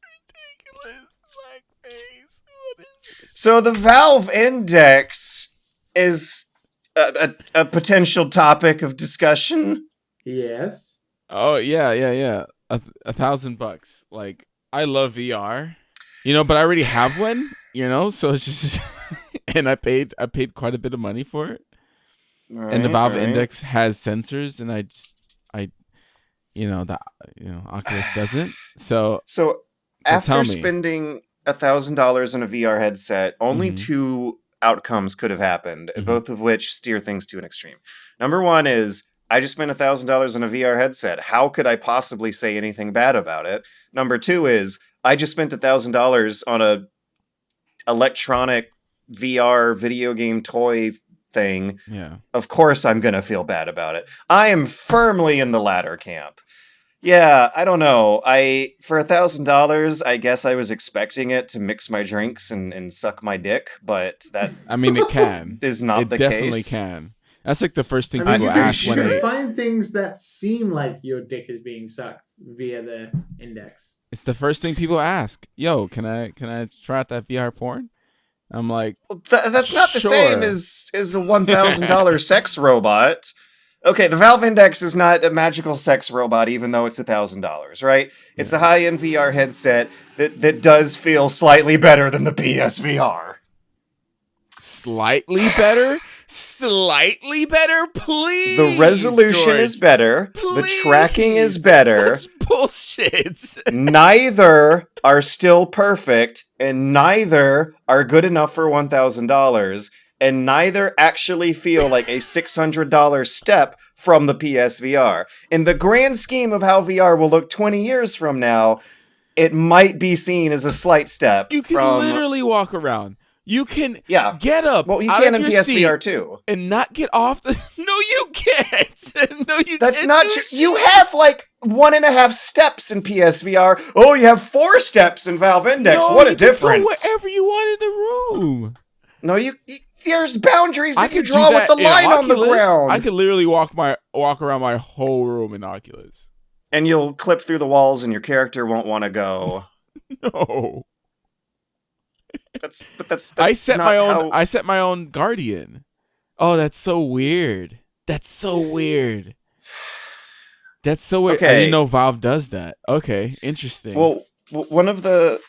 ridiculous. Blackface. What is this? So the Valve Index is a potential topic of discussion. Yes. Oh, yeah. $1,000. Like, I love VR, but I already have one, so it's just, and I paid quite a bit of money for it. And the Valve Index has sensors, and Oculus doesn't. So after spending $1,000 on a VR headset, only two outcomes could have happened, both of which steer things to an extreme. Number one is, I just spent $1,000 on a VR headset. How could I possibly say anything bad about it? Number two is, I just spent $1,000 on a electronic VR video game toy thing. Yeah. Of course I'm going to feel bad about it. I am firmly in the latter camp. Yeah, I don't know. For $1,000, I guess I was expecting it to mix my drinks and suck my dick, but that it can. Is not the case. It definitely can. That's like the first thing people ask when they find things that seem like your dick is being sucked via the index. It's the first thing people ask. Yo, can I try out that VR porn? I'm like, that's not the same as a $1,000 sex robot. Okay, the Valve Index is not a magical sex robot, even though it's $1,000, right? It's a high-end VR headset that does feel slightly better than the PSVR. Slightly better? Slightly better, please. The resolution is better. Please. The tracking is better. Such bullshit. Neither are still perfect, and neither are good enough for $1,000, and neither actually feel like a $600 step from the PSVR. In the grand scheme of how VR will look 20 years from now, it might be seen as a slight step. You can literally walk around. You can get up. Well, you can in PSVR too, and not get off the. No, you can't. know you That's can't not do true. shit. You have like 1.5 steps in PSVR. Oh, you have 4 steps in Valve Index. No, what a you can difference! go wherever you want in the room. No, there's boundaries I that you could do draw with that the in line on the Oculus. I ground, could literally walk around my whole room in Oculus. and you'll clip through the walls, and your character won't want to go. No, That's I set not my own. how. I set my own guardian. Oh, that's so weird. That's so weird. That's so weird. I Okay. didn't know Valve does that. Okay, interesting. Well, one of the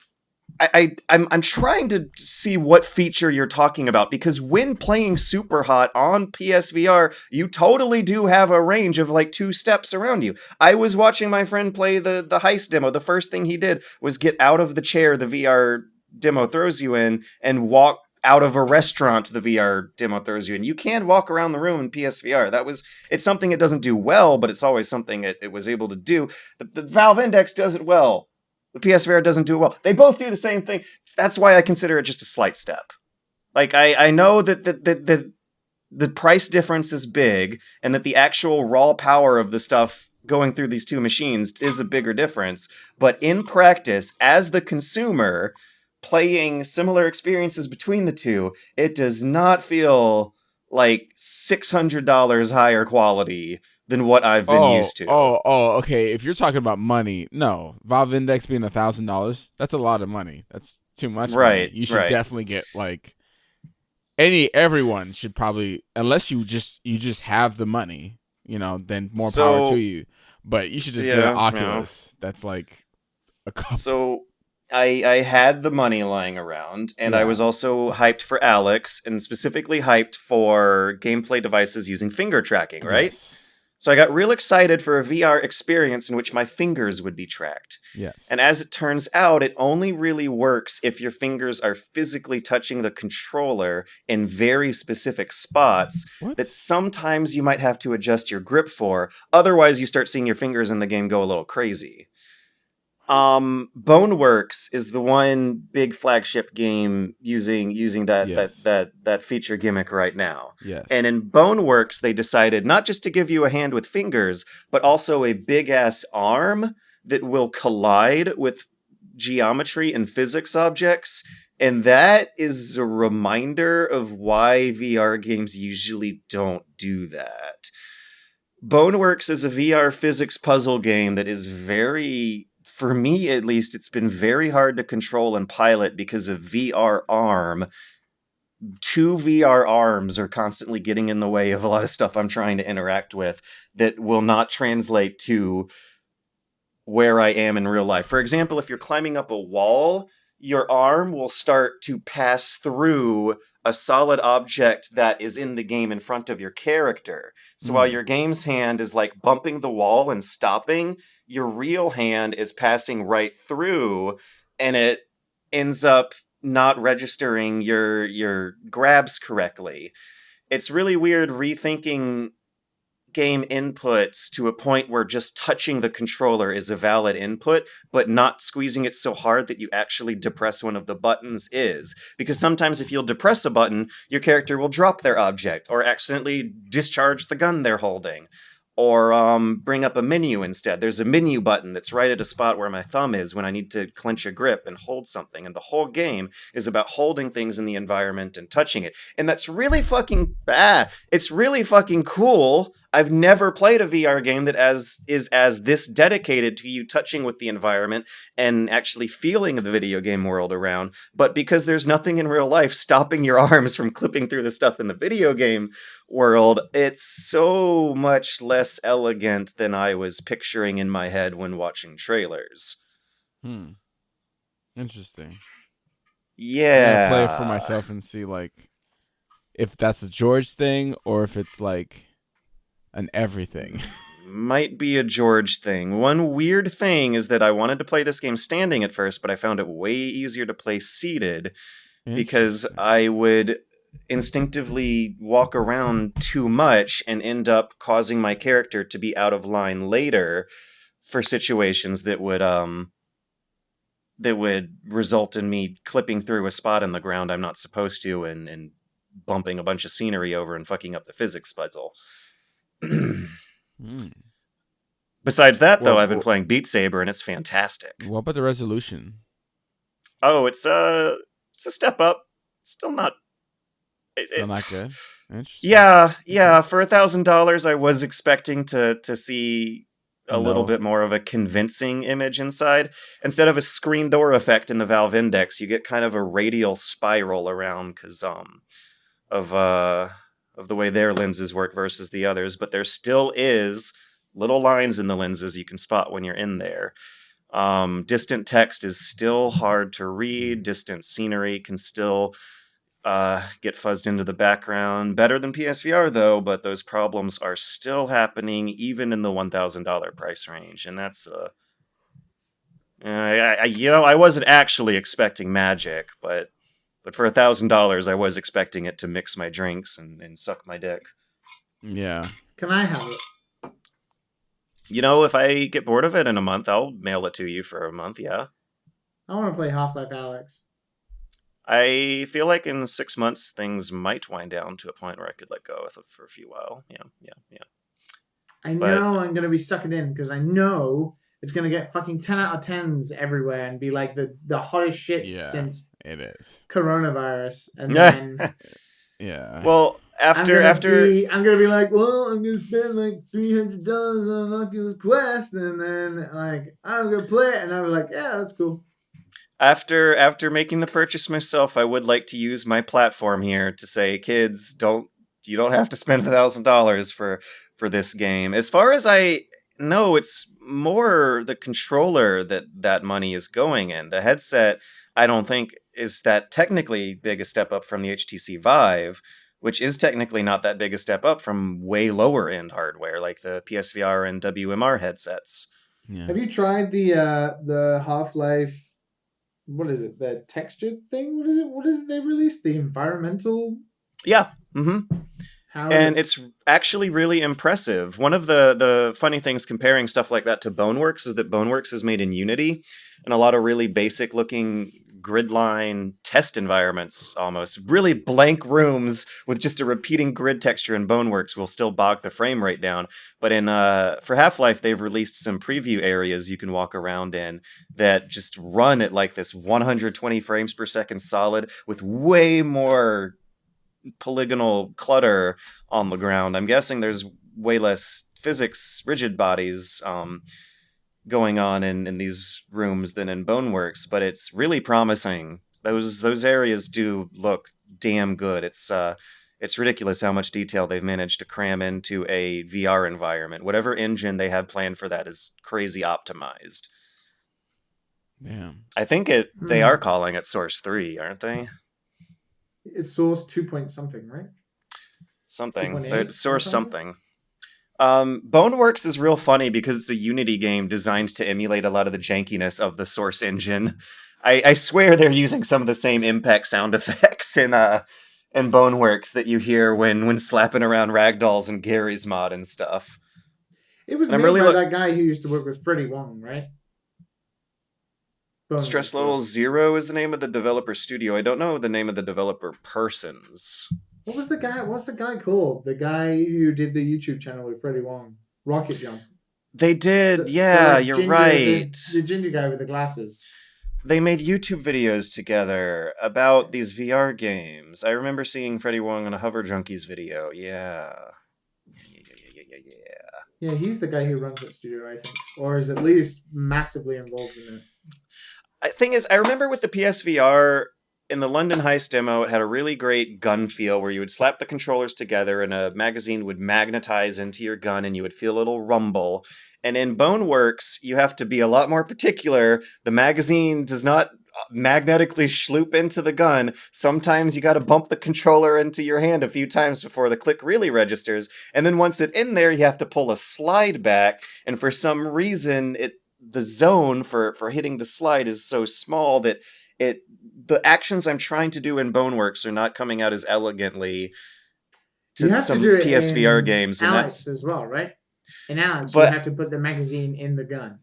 I'm trying to see what feature you're talking about, because when playing Superhot on PSVR, you totally do have a range of like 2 steps around you. I was watching my friend play the heist demo. The first thing he did was get out of the chair the VR demo throws you in and walk out of a restaurant the VR demo throws you in. You can walk around the room in PSVR. It's something it doesn't do well, but it's always something it was able to do. The Valve Index does it well. The PSVR doesn't do it well. They both do the same thing. That's why I consider it just a slight step. Like, I know that the price difference is big, and that the actual raw power of the stuff going through these 2 machines is a bigger difference. But in practice, as the consumer playing similar experiences between the 2, it does not feel like $600 higher quality than what I've been used to. Okay. If you're talking about money, no. Valve Index being $1,000, that's a lot of money. That's too much money. You should definitely get like everyone should probably, unless you just have the money, then more power to you. But you should just get an Oculus. That's like a couple. So I had the money lying around, and I was also hyped for Alex, and specifically hyped for gameplay devices using finger tracking, right? Yes. So I got real excited for a VR experience in which my fingers would be tracked. Yes. And as it turns out, it only really works if your fingers are physically touching the controller in very specific spots that sometimes you might have to adjust your grip for. Otherwise, you start seeing your fingers in the game go a little crazy. Boneworks is the one big flagship game using that feature gimmick right now. Yes. And in Boneworks, they decided not just to give you a hand with fingers, but also a big ass arm that will collide with geometry and physics objects. And that is a reminder of why VR games usually don't do that. Boneworks is a VR physics puzzle game that is very, for me at least, it's been very hard to control and pilot because of VR arm. 2 VR arms are constantly getting in the way of a lot of stuff I'm trying to interact with that will not translate to where I am in real life. For example, if you're climbing up a wall, your arm will start to pass through a solid object that is in the game in front of your character. So while your game's hand is like bumping the wall and stopping, your real hand is passing right through, and it ends up not registering your grabs correctly. It's really weird rethinking game inputs to a point where just touching the controller is a valid input, but not squeezing it so hard that you actually depress one of the buttons is. Because sometimes if you'll depress a button, your character will drop their object, or accidentally discharge the gun they're holding, or bring up a menu instead. There's a menu button that's right at a spot where my thumb is when I need to clench a grip and hold something, and the whole game is about holding things in the environment and touching it. And that's really fucking bad. It's really fucking cool. I've never played a VR game that is as this dedicated to you touching with the environment and actually feeling the video game world around. But because there's nothing in real life stopping your arms from clipping through the stuff in the video game world, it's so much less elegant than I was picturing in my head when watching trailers. Interesting. Yeah. I'm gonna play it for myself and see like if that's a George thing or if it's like an everything. Might be a George thing. One weird thing is that I wanted to play this game standing at first, but I found it way easier to play seated because I would instinctively walk around too much and end up causing my character to be out of line later for situations that would result in me clipping through a spot in the ground I'm not supposed to and bumping a bunch of scenery over and fucking up the physics puzzle. Hmm. Besides that, though, Well, I've been playing Beat Saber, and it's fantastic. what about the resolution? Oh, it's a step up. Still not. Still not good. Interesting. Yeah. For $1,000, I was expecting to see a little No. bit more of a convincing image inside. Instead of a screen door effect in the Valve Index, you get kind of a radial spiral around because of the way their lenses work versus the others. But there still is little lines in the lenses you can spot when you're in there. Distant text is still hard to read. Distant scenery can still get fuzzed into the background. Better than PSVR, though, but those problems are still happening even in the $1,000 price range. And that's, I wasn't actually expecting magic, but for $1,000, I was expecting it to mix my drinks and suck my dick. Yeah. Can I have it? If I get bored of it in a month, I'll mail it to you for a month, yeah. I want to play Half-Life Alyx. I feel like in 6 months, things might wind down to a point where I could let go with it for a few while. Yeah. I know I'm going to be sucking in because I know it's going to get fucking 10 out of 10s everywhere and be like the hottest shit since it is coronavirus. And then... yeah. Well, I'm gonna be like, well, I'm gonna spend like $300 on Oculus Quest, and then like I'm gonna play it, and I'll be like, yeah, that's cool. After making the purchase myself, I would like to use my platform here to say, kids, you don't have to spend $1,000 for this game. As far as I know, it's more the controller that money is going in. The headset, I don't think is that technically big a step up from the HTC Vive, which is technically not that big a step up from way lower end hardware like the PSVR and WMR headsets. Yeah. Have you tried the Half-Life? What is it? The textured thing? What is it they released? The environmental? Yeah. Mm-hmm. And it's actually really impressive. One of the funny things comparing stuff like that to Boneworks is that Boneworks is made in Unity, and a lot of really basic looking grid line test environments, almost really blank rooms with just a repeating grid texture in Boneworks will still bog the frame rate down. But in for Half-Life, they've released some preview areas you can walk around in that just run at like this 120 frames per second solid with way more polygonal clutter on the ground. I'm guessing there's way less physics rigid bodies going on in these rooms than in Boneworks, but it's really promising. Those areas do look damn good. It's ridiculous how much detail they've managed to cram into a VR environment. Whatever engine they have planned for that is crazy optimized. Yeah. I think they are calling it Source 3, aren't they? It's Source 2 point something, right? Something. Source something. Boneworks is real funny because it's a Unity game designed to emulate a lot of the jankiness of the Source engine. I swear they're using some of the same impact sound effects in Boneworks that you hear when slapping around ragdolls and Gary's mod and stuff. It was made by that guy who used to work with Freddie Wong, right? Boneworks. Stress Level Zero is the name of the developer studio. I don't know the name of the developer persons. What's the guy called? The guy who did the YouTube channel with Freddie Wong. Rocket Jump. They did, you're right. The ginger guy with the glasses. They made YouTube videos together about these VR games. I remember seeing Freddie Wong on a Hover Junkies video. Yeah. Yeah, he's the guy who runs that studio, I think. Or is at least massively involved in it. Thing is, I remember with the PSVR, in the London Heist demo, it had a really great gun feel where you would slap the controllers together and a magazine would magnetize into your gun and you would feel a little rumble. And in Boneworks, you have to be a lot more particular. The magazine does not magnetically sloop into the gun. Sometimes you got to bump the controller into your hand a few times before the click really registers. And then once it's in there, you have to pull a slide back. And for some reason, the zone for hitting the slide is so small that the actions I'm trying to do in Boneworks are not coming out as elegantly to some PSVR games. And Alyx as well, right? In Alyx, you have to put the magazine in the gun.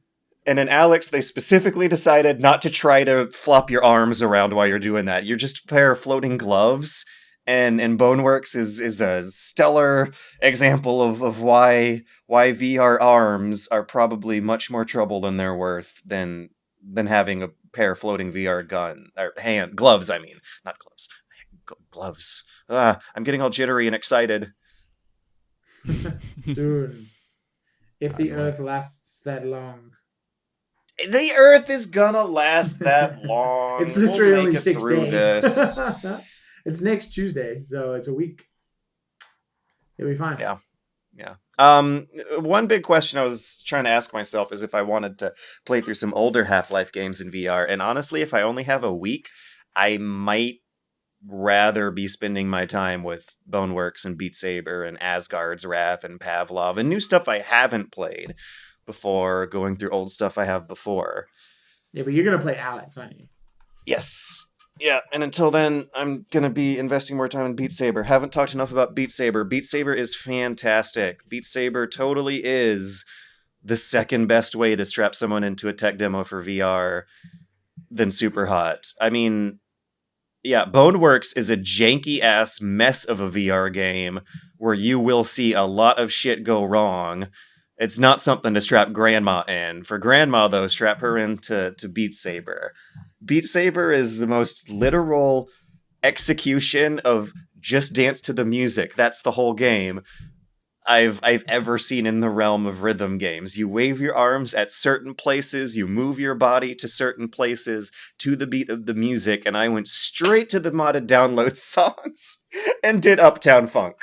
And in Alyx, they specifically decided not to try to flop your arms around while you're doing that. You're just a pair of floating gloves, And Boneworks is a stellar example of why VR arms are probably much more trouble than they're worth than having a pair of floating VR gun or hand gloves. I mean, not gloves, gloves. I'm getting all jittery and excited. Soon. If the I'm Earth like- lasts that long. The Earth is gonna last that long. It's literally We'll only make it 6 through days. this. It's next Tuesday, so it's a week. It'll be fine. Yeah. Yeah. One big question I was trying to ask myself is if I wanted to play through some older Half-Life games in VR. And honestly, if I only have a week, I might rather be spending my time with Boneworks and Beat Saber and Asgard's Wrath and Pavlov and new stuff I haven't played before going through old stuff I have before. Yeah, but you're gonna play Alex, aren't you? Yes. Yeah, and until then, I'm going to be investing more time in Beat Saber. Haven't talked enough about Beat Saber. Beat Saber is fantastic. Beat Saber totally is the second best way to strap someone into a tech demo for VR than Super Hot. I mean, yeah, Boneworks is a janky-ass mess of a VR game where you will see a lot of shit go wrong. It's not something to strap Grandma in. For Grandma, though, strap her into Beat Saber. Beat Saber is the most literal execution of just dance to the music. That's the whole game I've ever seen in the realm of rhythm games. You wave your arms at certain places, you move your body to certain places to the beat of the music, and I went straight to the modded download songs and did Uptown Funk,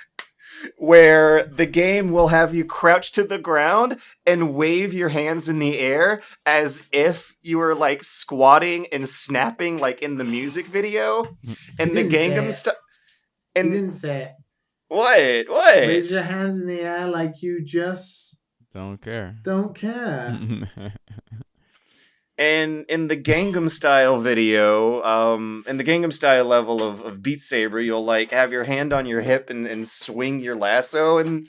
where the game will have you crouch to the ground and wave your hands in the air as if you were like squatting and snapping like in the music video. And the Gangnam Style. You didn't say it. What? Raise your hands in the air like you just Don't care. don't care. And in the Gangnam Style video, in the Gangnam Style level of Beat Saber, you'll like have your hand on your hip and swing your lasso and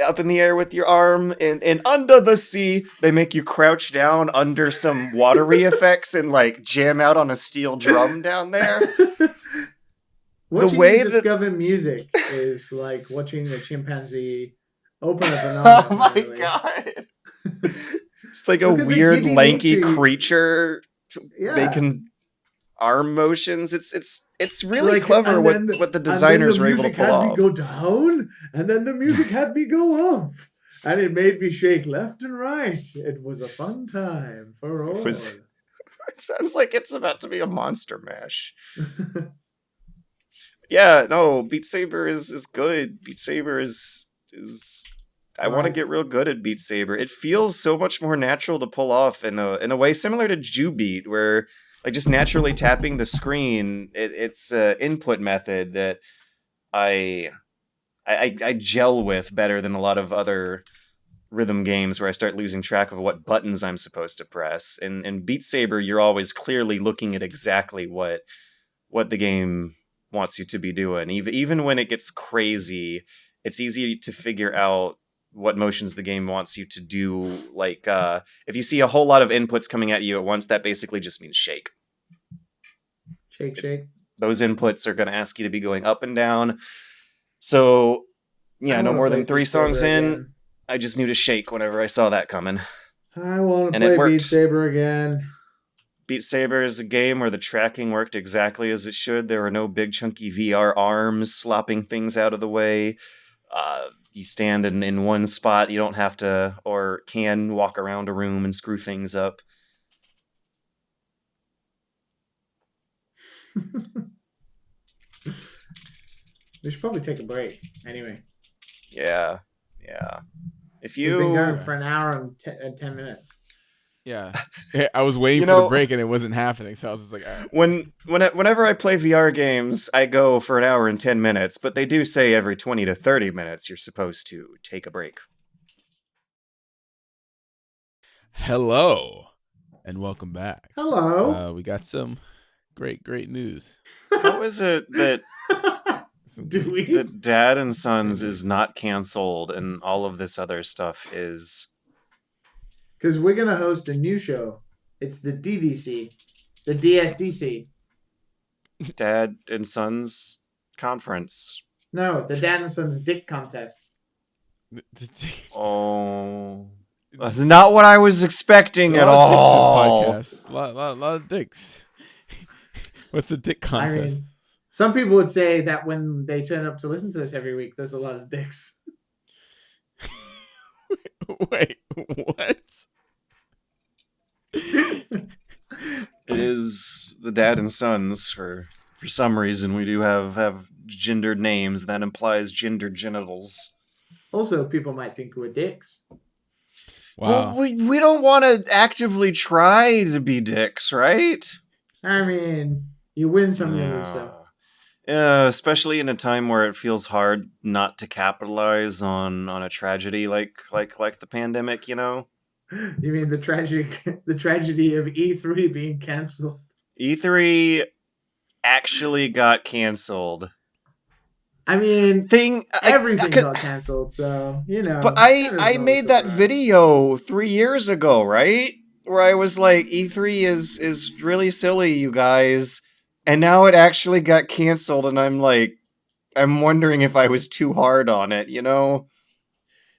up in the air with your arm. And under the sea, they make you crouch down under some watery effects and like jam out on a steel drum down there. Watching way you that- discover music is like watching a chimpanzee open a banana. Oh my really. god. It's like a Look at the weird, giddy lanky nature. creature Yeah. making arm motions. It's really Like, clever and what then- the and then designers the were able to music pull had off. me go down, and then the music had me go up, and it made me shake left and right. It was a fun time for all. was- It sounds like it's about to be a monster mash. Yeah, no, Beat Saber is good. Beat Saber is I want to Right. get real good at Beat Saber. It feels so much more natural to pull off in a way similar to Jubeat, where like just naturally tapping the screen. It's an input method that I gel with better than a lot of other rhythm games where I start losing track of what buttons I'm supposed to press. In Beat Saber, you're always clearly looking at exactly what the game wants you to be doing. Even when it gets crazy, it's easy to figure out what motions the game wants you to do. Like, if you see a whole lot of inputs coming at you at once, that basically just means shake. Shake, shake. Those inputs are going to ask you to be going up and down. So, yeah, I no wanna more play than 3 Beat Saber songs in, again. I just knew to shake whenever I saw that coming. I want to And it play worked. Beat Saber again. Beat Saber is a game where the tracking worked exactly as it should. There were no big chunky VR arms slopping things out of the way. You stand in one spot. You don't have to or can walk around a room and screw things up. We should probably take a break. Anyway, Yeah. If we've been going you for an hour and 10 minutes. Yeah. I was waiting You for know- the break and it wasn't happening, so I was just like, all right. whenever I play VR games, I go for an hour and 10 minutes, but they do say every 20 to 30 minutes you're supposed to take a break. Hello and welcome back. Hello. We got some great news. How is it that Some Do great- we? that Dad and Sons is not canceled and all of this other stuff is? Because we're going to host a new show. It's the DDC. The DSDC. Dad and Sons conference? No, the Dad and Son's dick contest. Oh, not what I was expecting at all. Podcast. Lot of dicks. What's the dick I contest? mean, some people would say that when they turn up to listen to this every week, there's a lot of dicks. Wait, what? It is the Dad and Sons. For some reason, we do have gendered names. That implies gendered genitals. Also, people might think we're dicks. Wow. Well, we don't want to actively try to be dicks, right? I mean, you win some, you lose some. Yeah, especially in a time where it feels hard not to capitalize on a tragedy like the pandemic, you know? You mean the tragedy of E3 being canceled? E3 actually got canceled. I mean, everything 'cause- got canceled, so, you know. But I made that video 3 years ago, right? Where I was like, E3 is really silly, you guys. And now it actually got canceled, and I'm like, I'm wondering if I was too hard on it, you know?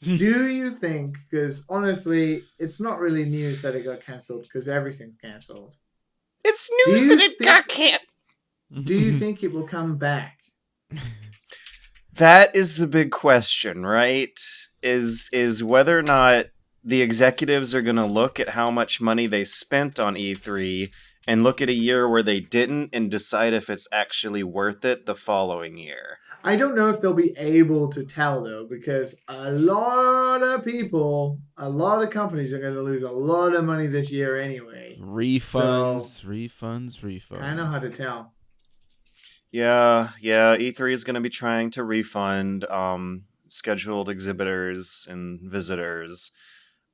Do you think, because honestly, it's not really news that it got cancelled, because everything's cancelled. It's news that it got canceled. Do you think it will come back? That is the big question, right? Is whether or not the executives are going to look at how much money they spent on E3 and look at a year where they didn't and decide if it's actually worth it the following year. I don't know if they'll be able to tell, though, because a lot of people, a lot of companies are going to lose a lot of money this year anyway. Refunds. I know how to tell. Yeah, E3 is going to be trying to refund scheduled exhibitors and visitors.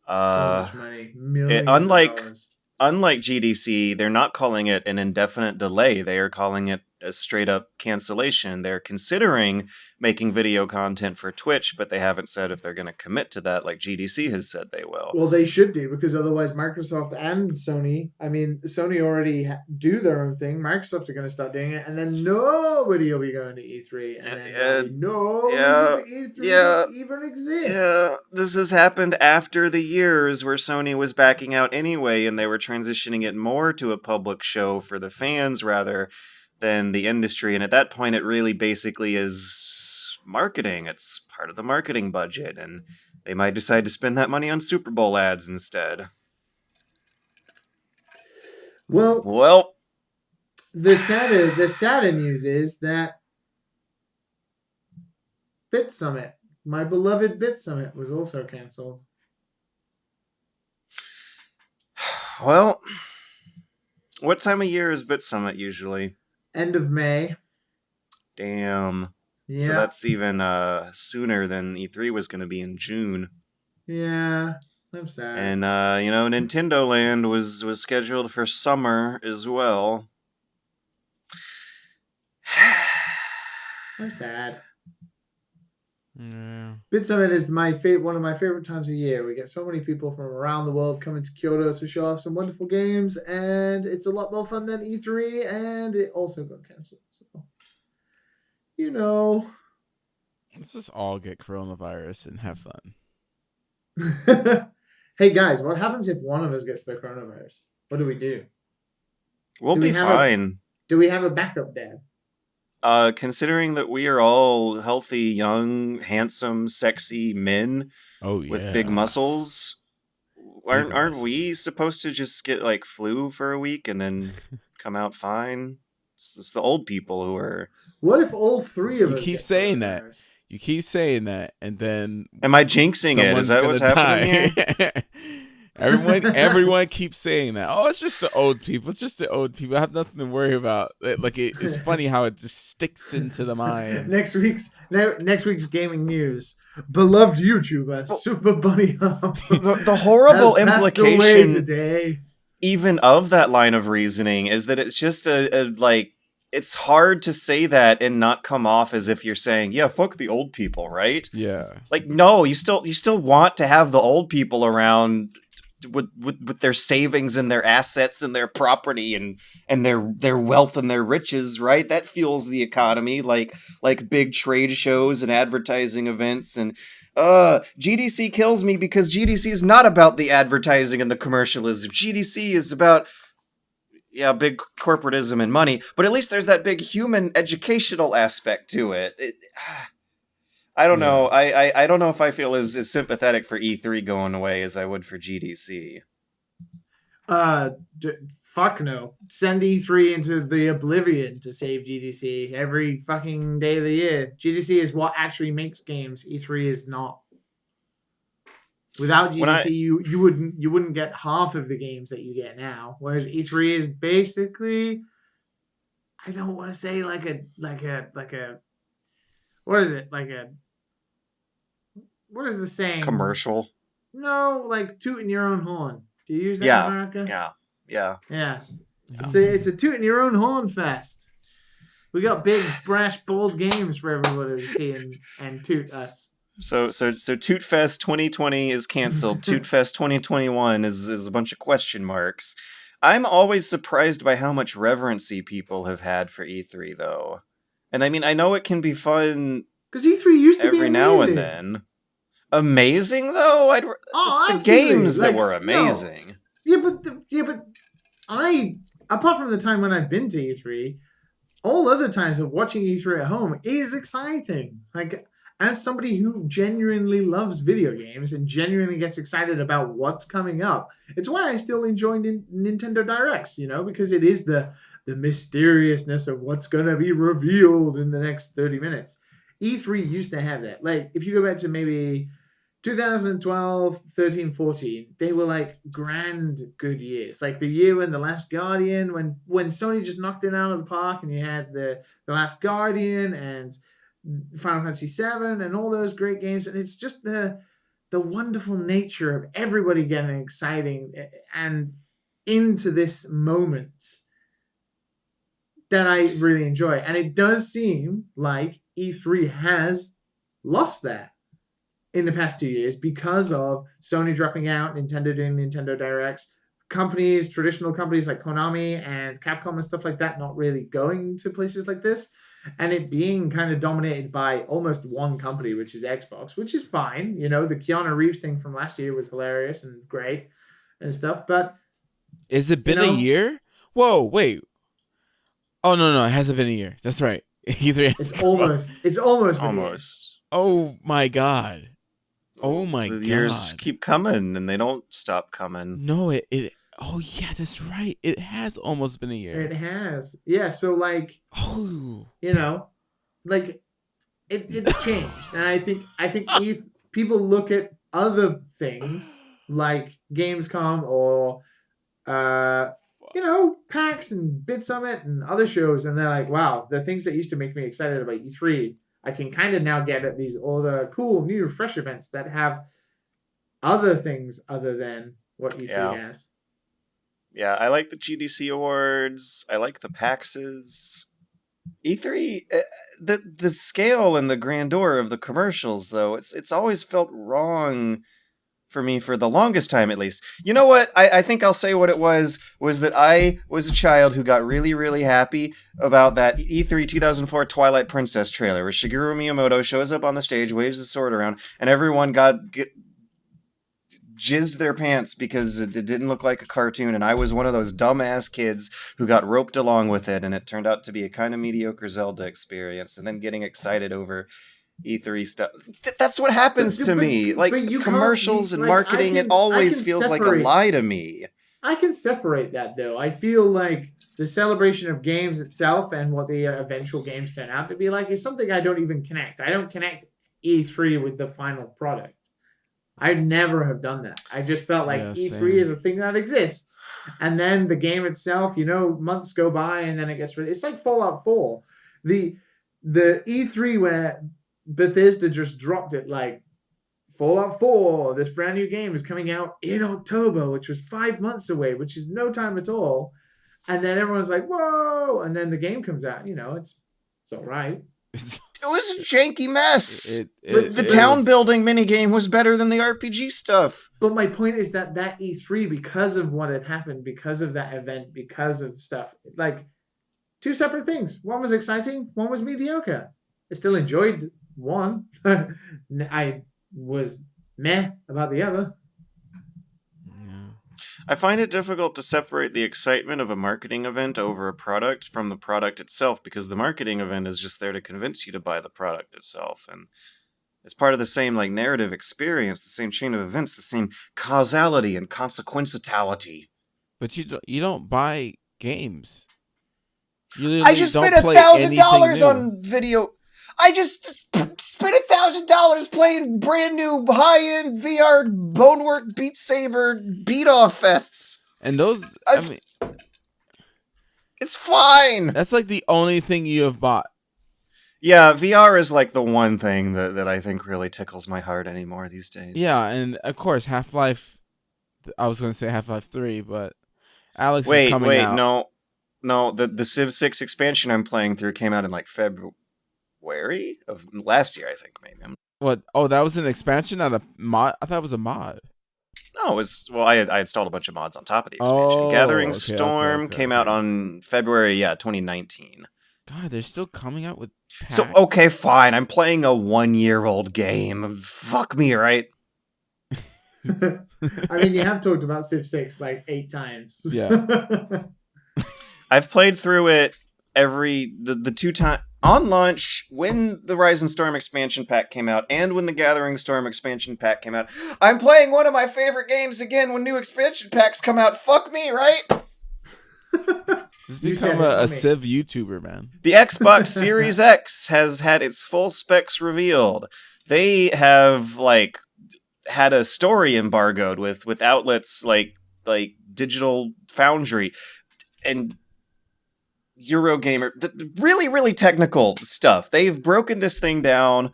So much money. Millions of dollars. Unlike GDC, they're not calling it an indefinite delay. They are calling it a straight up cancellation. They're considering making video content for Twitch, but they haven't said if they're going to commit to that like GDC has said they will. Well, they should do, because otherwise Microsoft and Sony, I mean, Sony already do their own thing. Microsoft are going to start doing it, and then nobody will be going to E3. And then no reason for E3 to even exist. Yeah, this has happened after the years where Sony was backing out anyway, and they were transitioning it more to a public show for the fans rather than the industry. And at that point, it really basically is marketing. It's part of the marketing budget, and they might decide to spend that money on Super Bowl ads instead. Well, the sadder news is that Bit Summit, my beloved Bit Summit, was also canceled. Well, what time of year is Bit Summit usually? End of May. Damn. Yeah. So that's even sooner than E3 was going to be in June. Yeah, I'm sad. And Nintendo Land was scheduled for summer as well. I'm sad. Yeah. Bit Summit is one of my favorite times of year. We get so many people from around the world coming to Kyoto to show off some wonderful games, and it's a lot more fun than E3, and it also got cancelled. So, Let's just all get coronavirus and have fun. Hey guys, what happens if one of us gets the coronavirus? What do we do? We'll be fine. Do we have a backup, Dad? Considering that we are all healthy, young, handsome, sexy men with big muscles, aren't we supposed to just get like flu for a week and then come out fine? It's the old people who are. What if all three of us? You keep saying that. You keep saying that, and then am I jinxing it? Is that what's happening here? Everyone keeps saying that. Oh, it's just the old people. It's just the old people. I have nothing to worry about. It's funny how it just sticks into the mind. Next week's gaming news. Beloved YouTuber Super Bunny Hop. The horrible implication today. Even of that line of reasoning is that it's just it's hard to say that and not come off as if you're saying, yeah, fuck the old people, right? Yeah. Like, no, you still want to have the old people around with their savings and their assets and their property and their wealth and their riches, right? That fuels the economy, like big trade shows and advertising events. And GDC kills me because GDC is not about the advertising and the commercialism. GDC is about big corporatism and money, but at least there's that big human educational aspect to it. I don't know. I don't know if I feel as sympathetic for E3 going away as I would for GDC. Fuck no. Send E3 into the oblivion to save GDC every fucking day of the year. GDC is what actually makes games. E3 is not. Without GDC, you wouldn't get half of the games that you get now. Whereas E3 is basically, I don't want to say like a what is it? What is the saying? Commercial? No, like tooting your own horn. Do you use that in America? Yeah. It's a tooting your own horn fest. We got big, brash, bold games for everybody to see and toot us. So Toot Fest 2020 is canceled. Toot Fest 2021 is a bunch of question marks. I'm always surprised by how much reverency people have had for E3 though. And I mean, I know it can be fun because E3 used to be every now and then. Amazing though? It's the games that were amazing. No. But I, apart from the time when I've been to E3, all other times of watching E3 at home is exciting. Like, as somebody who genuinely loves video games and genuinely gets excited about what's coming up, it's why I still enjoy Nintendo Directs, because it is the mysteriousness of what's going to be revealed in the next 30 minutes. E3 used to have that. Like, if you go back to maybe 2012, 13, 14, they were like grand good years. Like the year when The Last Guardian, when Sony just knocked it out of the park and you had the Last Guardian and Final Fantasy VII and all those great games. And it's just the wonderful nature of everybody getting exciting and into this moment that I really enjoy. And it does seem like E3 has lost that in the past 2 years because of Sony dropping out, Nintendo doing Nintendo Directs, traditional companies like Konami and Capcom and stuff like that, not really going to places like this, and it being kind of dominated by almost one company, which is Xbox, which is fine. The Keanu Reeves thing from last year was hilarious and great and stuff, but... Is it been a year? Whoa, wait. Oh, no, it hasn't been a year. That's right. E3 It's almost. Oh my god. Oh my god. The years keep coming and they don't stop coming. No, it oh yeah, that's right. It has almost been a year. It has. Yeah, so like like it's changed. And I think people look at other things like Gamescom or PAX and Bit Summit and other shows, and they're like, wow, the things that used to make me excited about E3, I can kind of now get at these all the cool new fresh events that have other things other than what E3 has. Yeah, I like the GDC awards. I like the PAXs. E3, the scale and the grandeur of the commercials, though, it's always felt wrong for me for the longest time, at least. You know what? I think I'll say what it was that I was a child who got really, really happy about that E3 2004 Twilight Princess trailer, where Shigeru Miyamoto shows up on the stage, waves his sword around, and everyone jizzed their pants because it didn't look like a cartoon, and I was one of those dumbass kids who got roped along with it, and it turned out to be a kind of mediocre Zelda experience, and then getting excited over E3 stuff. That's what happens to me. Like commercials and marketing, it always feels like a lie to me. I can separate that though. I feel like the celebration of games itself and what the eventual games turn out to be like is something I don't even connect. I don't connect E3 with the final product. I never have done that. I just felt like E3 is a thing that exists. And then the game itself, months go by and then it gets released. It's like Fallout 4. The E3 where Bethesda just dropped it like Fallout 4, this brand new game is coming out in October, which was 5 months away, which is no time at all. And then everyone's like, whoa! And then the game comes out, it's all right. It's, It was a janky mess. The it town was- building minigame was better than the RPG stuff. But my point is that E3, because of what had happened, because of that event, because of stuff, like two separate things. One was exciting, one was mediocre. I still enjoyed one. I was meh about the other. Yeah. I find it difficult to separate the excitement of a marketing event over a product from the product itself, because the marketing event is just there to convince you to buy the product itself. And it's part of the same like narrative experience, the same chain of events, the same causality and consequentiality. But you don't buy games. You I literally just don't spent play $1,000 anything new. on video. I just spent $1,000 playing brand new high-end VR Boneworks Beat Saber beat off fests. And those, I mean, It's fine. that's like the only thing you have bought. Yeah, VR is like the one thing that I think really tickles my heart anymore these days. Yeah, and of course, Half-Life. I was going to say Half-Life 3, but Alex is coming out. No. The Civ 6 expansion I'm playing through came out in like February of last year, I think, maybe. What? Oh, that was an expansion, not a mod? I thought it was a mod. No, it was, well, I installed a bunch of mods on top of the expansion. Oh, Gathering okay, Storm okay. came out on February, 2019. God, they're still coming out with packs. So, okay, fine. I'm playing a 1-year-old game. Fuck me, right? I mean, you have talked about Civ 6 like 8 times. Yeah. I've played through it the 2 times on launch, when the Rise and Storm expansion pack came out and when the Gathering Storm expansion pack came out. I'm playing one of my favorite games again when new expansion packs come out. Fuck me, right? This You become said it, a not me. Civ YouTuber, man. The Xbox Series X has had its full specs revealed. They have like had a story embargoed with outlets like Digital Foundry and Eurogamer, really, really technical stuff. They've broken this thing down,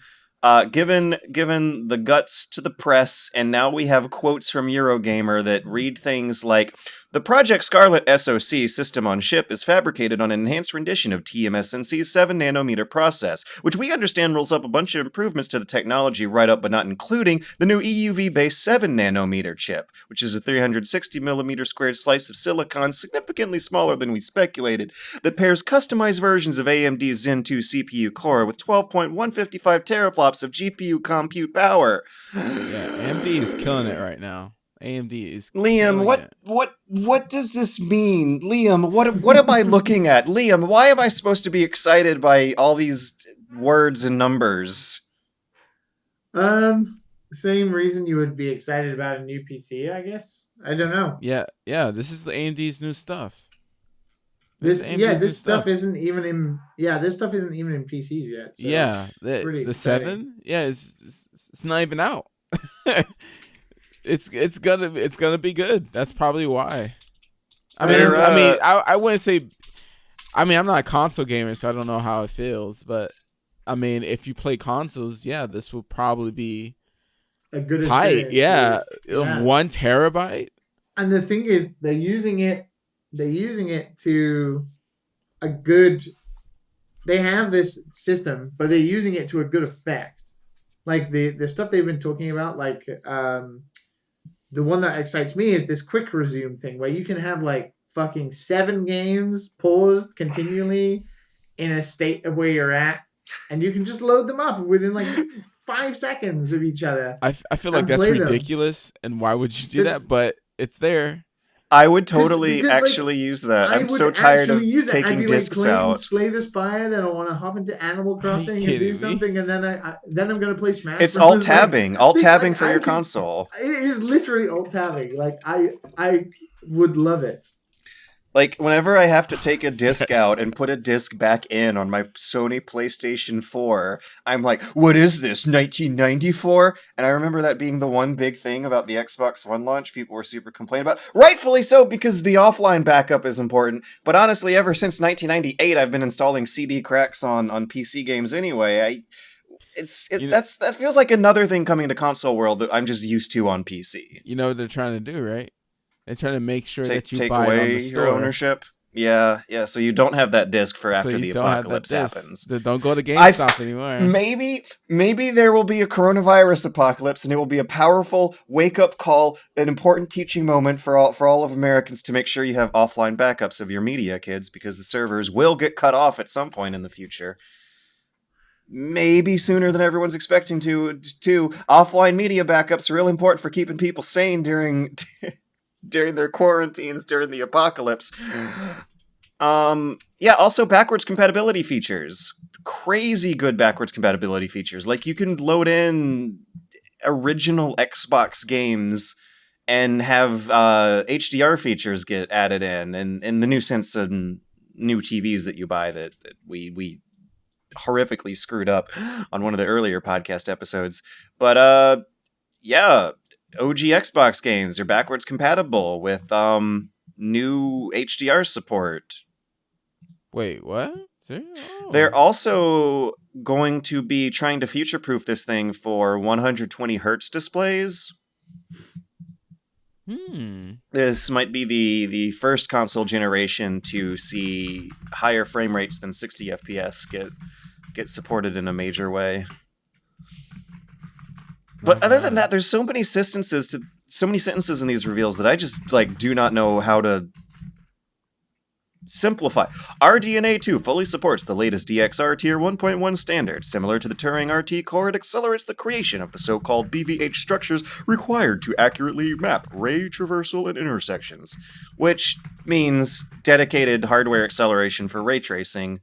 given the guts to the press, and now we have quotes from Eurogamer that read things like, "The Project Scarlet SoC system on chip is fabricated on an enhanced rendition of TSMC's 7nm process, which we understand rolls up a bunch of improvements to the technology right up but not including the new EUV-based 7nm chip, which is a 360mm squared slice of silicon significantly smaller than we speculated, that pairs customized versions of AMD's Zen 2 CPU core with 12.155 teraflops of GPU compute power." Yeah, AMD is killing it right now. AMD is Liam, killing it. what does this mean? Liam, what am I looking at? Liam, why am I supposed to be excited by all these words and numbers? Same reason you would be excited about a new PC, I guess. I don't know. Yeah, this is the AMD's new stuff. This AMD's new this stuff isn't even in PCs yet. So yeah, pretty the exciting. 7. Yeah, it's not even out. It's gonna be good. That's probably why. I wouldn't say. I mean, I'm not a console gamer, so I don't know how it feels. But I mean, if you play consoles, yeah, this will probably be a good tight. experience. Yeah, 1 terabyte. And the thing is, they're using it to a good. They have this system, but they're using it to a good effect. Like the stuff they've been talking about, like the one that excites me is this quick resume thing where you can have like fucking 7 games paused continually in a state of where you're at, and you can just load them up within like 5 seconds of each other. I feel like and that's play them. ridiculous, and why would you do that? But it's there. I would totally because, like, actually use that. I I'm would so tired of actually use it. I'd taking be discs like playing out. Slay the Spire, then I want to hop into Animal Crossing and kidding do me? something, and then I'm gonna play Smash. It's Bros. alt tabbing, for I your can- console. It is literally alt tabbing. Like I would love it. Like, whenever I have to take a disc Yes. out and put a disc back in on my Sony PlayStation 4, I'm like, what is this, 1994? And I remember that being the one big thing about the Xbox One launch people were super complaining about. Rightfully so, because the offline backup is important. But honestly, ever since 1998, I've been installing CD cracks on PC games anyway. That feels like another thing coming to console world that I'm just used to on PC. You know what they're trying to do, right? They're trying to make sure that you Take buy it on away the store. your ownership. Yeah. So you don't have that disc for So after you the don't have that apocalypse disc. happens. Don't go to I GameStop anymore. Maybe there will be a coronavirus apocalypse, and it will be a powerful wake up call, an important teaching moment for all of Americans to make sure you have offline backups of your media, kids, because the servers will get cut off at some point in the future. Maybe sooner than everyone's expecting to. Offline media backups are really important for keeping people sane during their quarantines during the apocalypse. Yeah, also backwards compatibility features. Crazy good backwards compatibility features. Like you can load in original Xbox games and have HDR features get added in the new sense of new TVs that you buy that we horrifically screwed up on one of the earlier podcast episodes. But yeah, OG Xbox games are backwards compatible with new HDR support. Wait, what? Oh. They're also going to be trying to future-proof this thing for 120 hertz displays. This might be the first console generation to see higher frame rates than 60 FPS get supported in a major way. But other than that, there's so many sentences in these reveals that I just do not know how to simplify. RDNA 2 fully supports the latest DXR Tier 1.1 standard. Similar to the Turing RT core, it accelerates the creation of the so-called BVH structures required to accurately map ray traversal and intersections, which means dedicated hardware acceleration for ray tracing,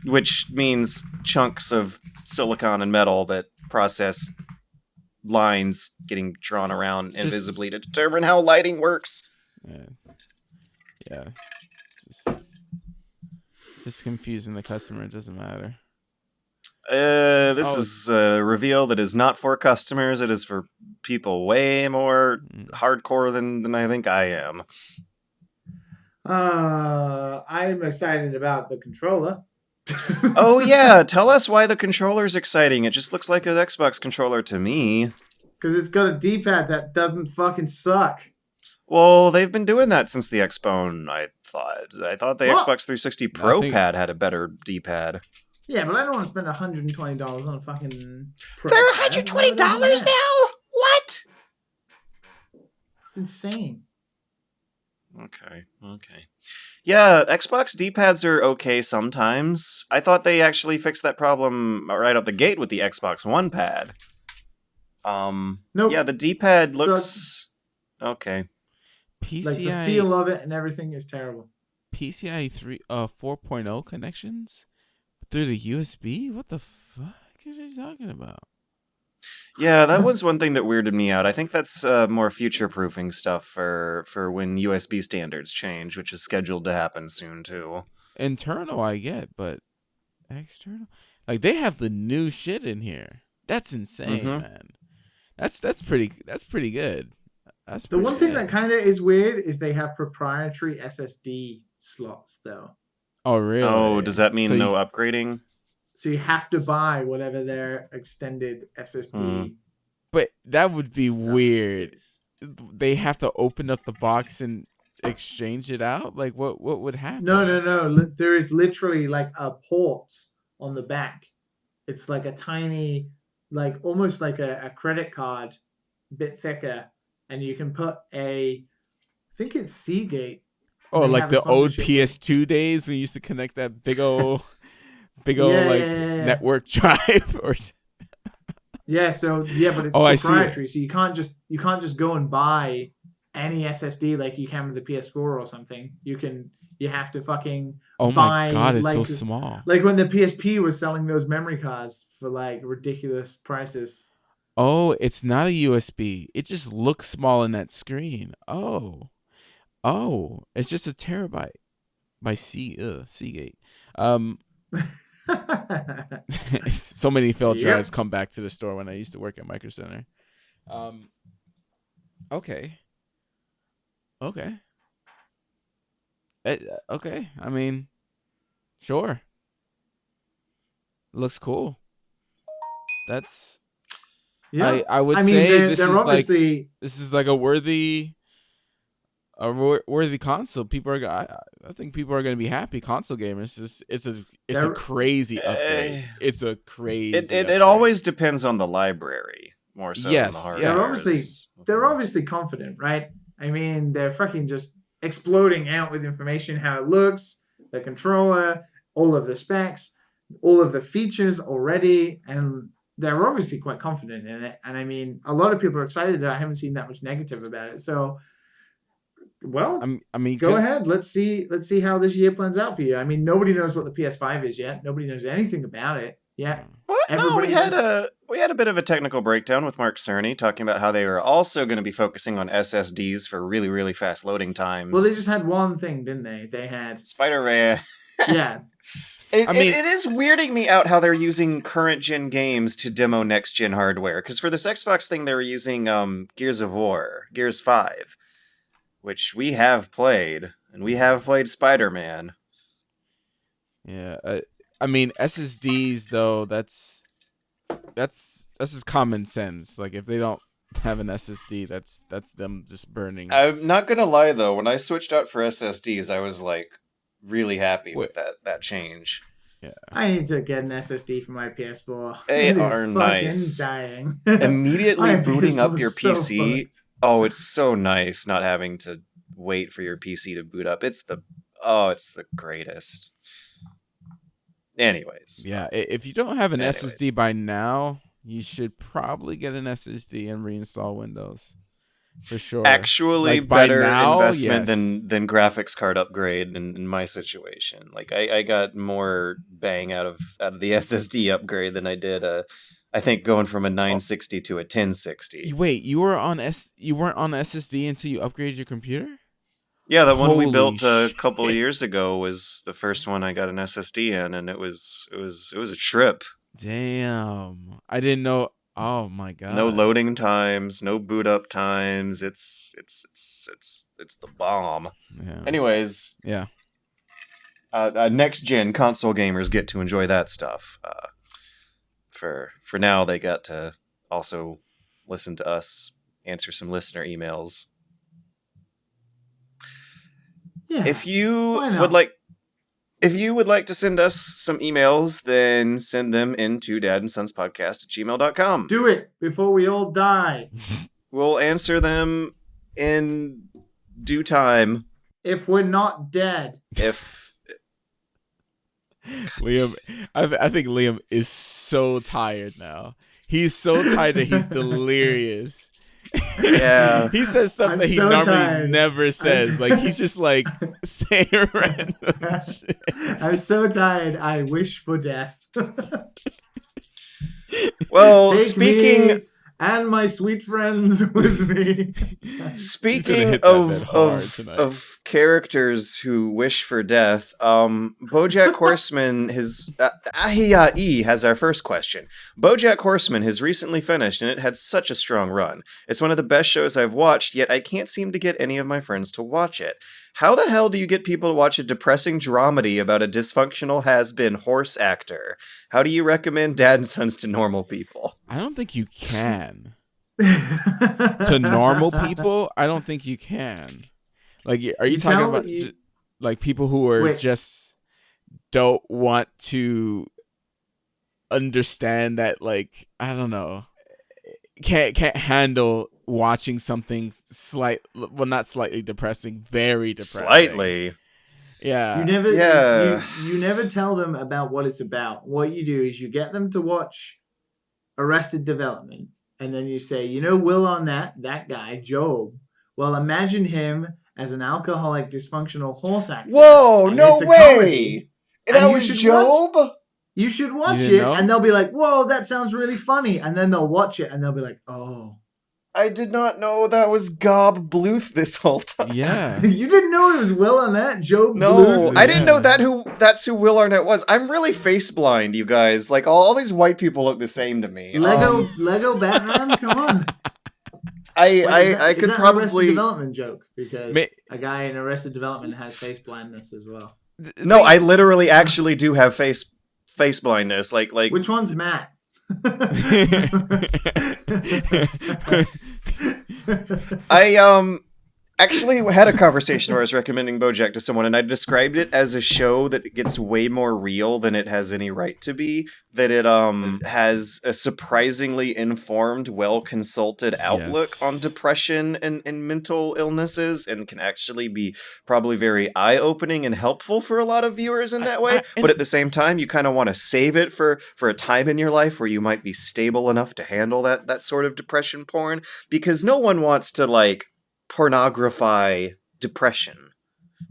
which means chunks of silicon and metal that process lines getting drawn around invisibly to determine how lighting works. Yeah. Just confusing the customer. It doesn't matter. This is a reveal that is not for customers. It is for people way more hardcore than I think I am. I'm excited about the controller. Oh yeah, tell us why the controller's exciting. It just looks like an Xbox controller to me. Because it's got a D-pad that doesn't fucking suck. Well, they've been doing that since the Xbone, I thought. I thought the Xbox 360 Pro pad had a better D-pad. Yeah, but I don't want to spend $120 on a fucking Pro They're pad. $120 now? What? It's insane. Okay. Yeah, Xbox D-pads are okay sometimes. I thought they actually fixed that problem right out the gate with the Xbox One pad. Nope. Yeah, the D-pad looks okay. PCI, like the feel of it and everything is terrible. PCI 4.0 connections through the USB? What the fuck are you talking about? Yeah, that was one thing that weirded me out. I think that's more future-proofing stuff for when USB standards change, which is scheduled to happen soon too. Internal, I get, but external, like they have the new shit in here. That's insane, man. That's pretty good. That's the one thing that kind of is weird is they have proprietary SSD slots though. Oh really? Oh, does that mean no upgrading? So you have to buy whatever their extended SSD. But that would be weird. They have to open up the box and exchange it out? Like what would happen? No. There is literally like a port on the back. It's like a tiny, like almost like a credit card, a bit thicker, and you can put I think it's Seagate. Oh, like the old PS2 days when you used to connect that big old network drive or but it's proprietary, so you can't just go and buy any SSD like you can with the PS4 or something. You have to fucking buy. My god, it's so small. Like when the PSP was selling those memory cards for like ridiculous prices. Oh, it's not a USB. It just looks small in that screen. Oh, it's just a terabyte by Seagate. So many failed drives come back to the store when I used to work at Micro Center. Okay. Okay. I mean, sure. Looks cool. That's. Yeah. I would say this is like a worthy worthy console, people are. I think people are going to be happy. Console gamers, it's a They're- crazy upgrade. It's a crazy. It upgrade. always depends on the library more so than the Yes, hardware. yeah. They're obviously confident, right? I mean, they're fucking just exploding out with information, how it looks, the controller, all of the specs, all of the features already, and they're obviously quite confident in it. And I mean, a lot of people are excited. I haven't seen that much negative about it. So, well, I mean, go ahead. Let's see how this year plans out for you. I mean, nobody knows what the PS5 is yet. Nobody knows anything about it yet. What? No, we had a bit of a technical breakdown with Mark Cerny talking about how they were also going to be focusing on SSDs for really, really fast loading times. Well, they just had one thing, didn't they? They had Spider-Man. yeah. It is weirding me out how they're using current gen games to demo next gen hardware. Because for this Xbox thing, they were using Gears of War, Gears 5, which we have played, and we have played Spider-Man. Yeah, I mean SSDs though. That's just common sense. Like if they don't have an SSD, that's them just burning. I'm not gonna lie though, when I switched out for SSDs, I was like really happy with that change. Yeah, I need to get an SSD for my PS4. They It is are fucking nice. Dying. Immediately My booting up PS4 your is so PC. fucked. Oh, it's so nice not having to wait for your PC to boot up. It's the greatest. Anyways. yeah. If you don't have an SSD by now, you should probably get an SSD and reinstall Windows. For sure. Actually, like, by better now, investment yes. than graphics card upgrade in my situation. Like I got more bang out of the SSD upgrade than I did I think going from a 960 to a 1060. Wait, you weren't on SSD until you upgraded your computer? Yeah, the one we Holy built a shit. couple of years ago was the first one I got an SSD in, and it was a trip. Damn. I didn't know. Oh my god. No loading times, no boot up times. It's the bomb. Yeah. Anyways, Yeah. Next gen console gamers get to enjoy that stuff. For now, they got to also listen to us answer some listener emails. Yeah. If you Why not? would like to send us some emails, then send them into dadandsonspodcast@gmail.com. Do it before we all die. We'll answer them in due time. If we're not dead. If Liam, I think Liam is so tired now. He's so tired that he's delirious. Yeah. He says stuff I'm that he so normally tired. never says. Like he's just like saying random shit. I'm so tired. I wish for death. well, Take speaking me and my sweet friends with me. Speaking hit that bit hard tonight. of characters who wish for death, BoJack Horseman has our first question. BoJack Horseman has recently finished, and it had such a strong run. It's one of the best shows I've watched, yet I can't seem to get any of my friends to watch it. How the hell do you get people to watch a depressing dramedy about a dysfunctional has-been horse actor? How do you recommend Dad and Sons to normal people? I don't think you can. To normal people, I don't think you can. Like, are you talking about like people who are just don't want to understand that? Like, I don't know, can't handle watching something not slightly depressing, very depressing. Slightly. Yeah. You never tell them about what it's about. What you do is you get them to watch Arrested Development, and then you say, Will Arnett, that guy, Job. Well, imagine him as an alcoholic, dysfunctional horse actor. Whoa, and no it's a way! comedy. That And you was should Job? You should watch didn't it, know? and they'll be like, "Whoa, that sounds really funny." And then they'll watch it, and they'll be like, "Oh." I did not know that was Gob Bluth this whole time. Yeah. You didn't know it was Will Arnett, Job No, Bluth? I didn't know Yeah. that's who Will Arnett was. I'm really face blind, you guys. Like all these white people look the same to me. Lego Batman, come on. I Is could that an Arrested probably Development joke because May- a guy in Arrested Development has face blindness as well. No, I literally actually do have face blindness. Like Which one's Matt? Actually, we had a conversation where I was recommending BoJack to someone, and I described it as a show that gets way more real than it has any right to be. That it has a surprisingly informed, well-consulted outlook on depression and mental illnesses, and can actually be probably very eye-opening and helpful for a lot of viewers in that way. But at the same time, you kind of want to save it for a time in your life where you might be stable enough to handle that sort of depression porn, because no one wants to like pornography depression,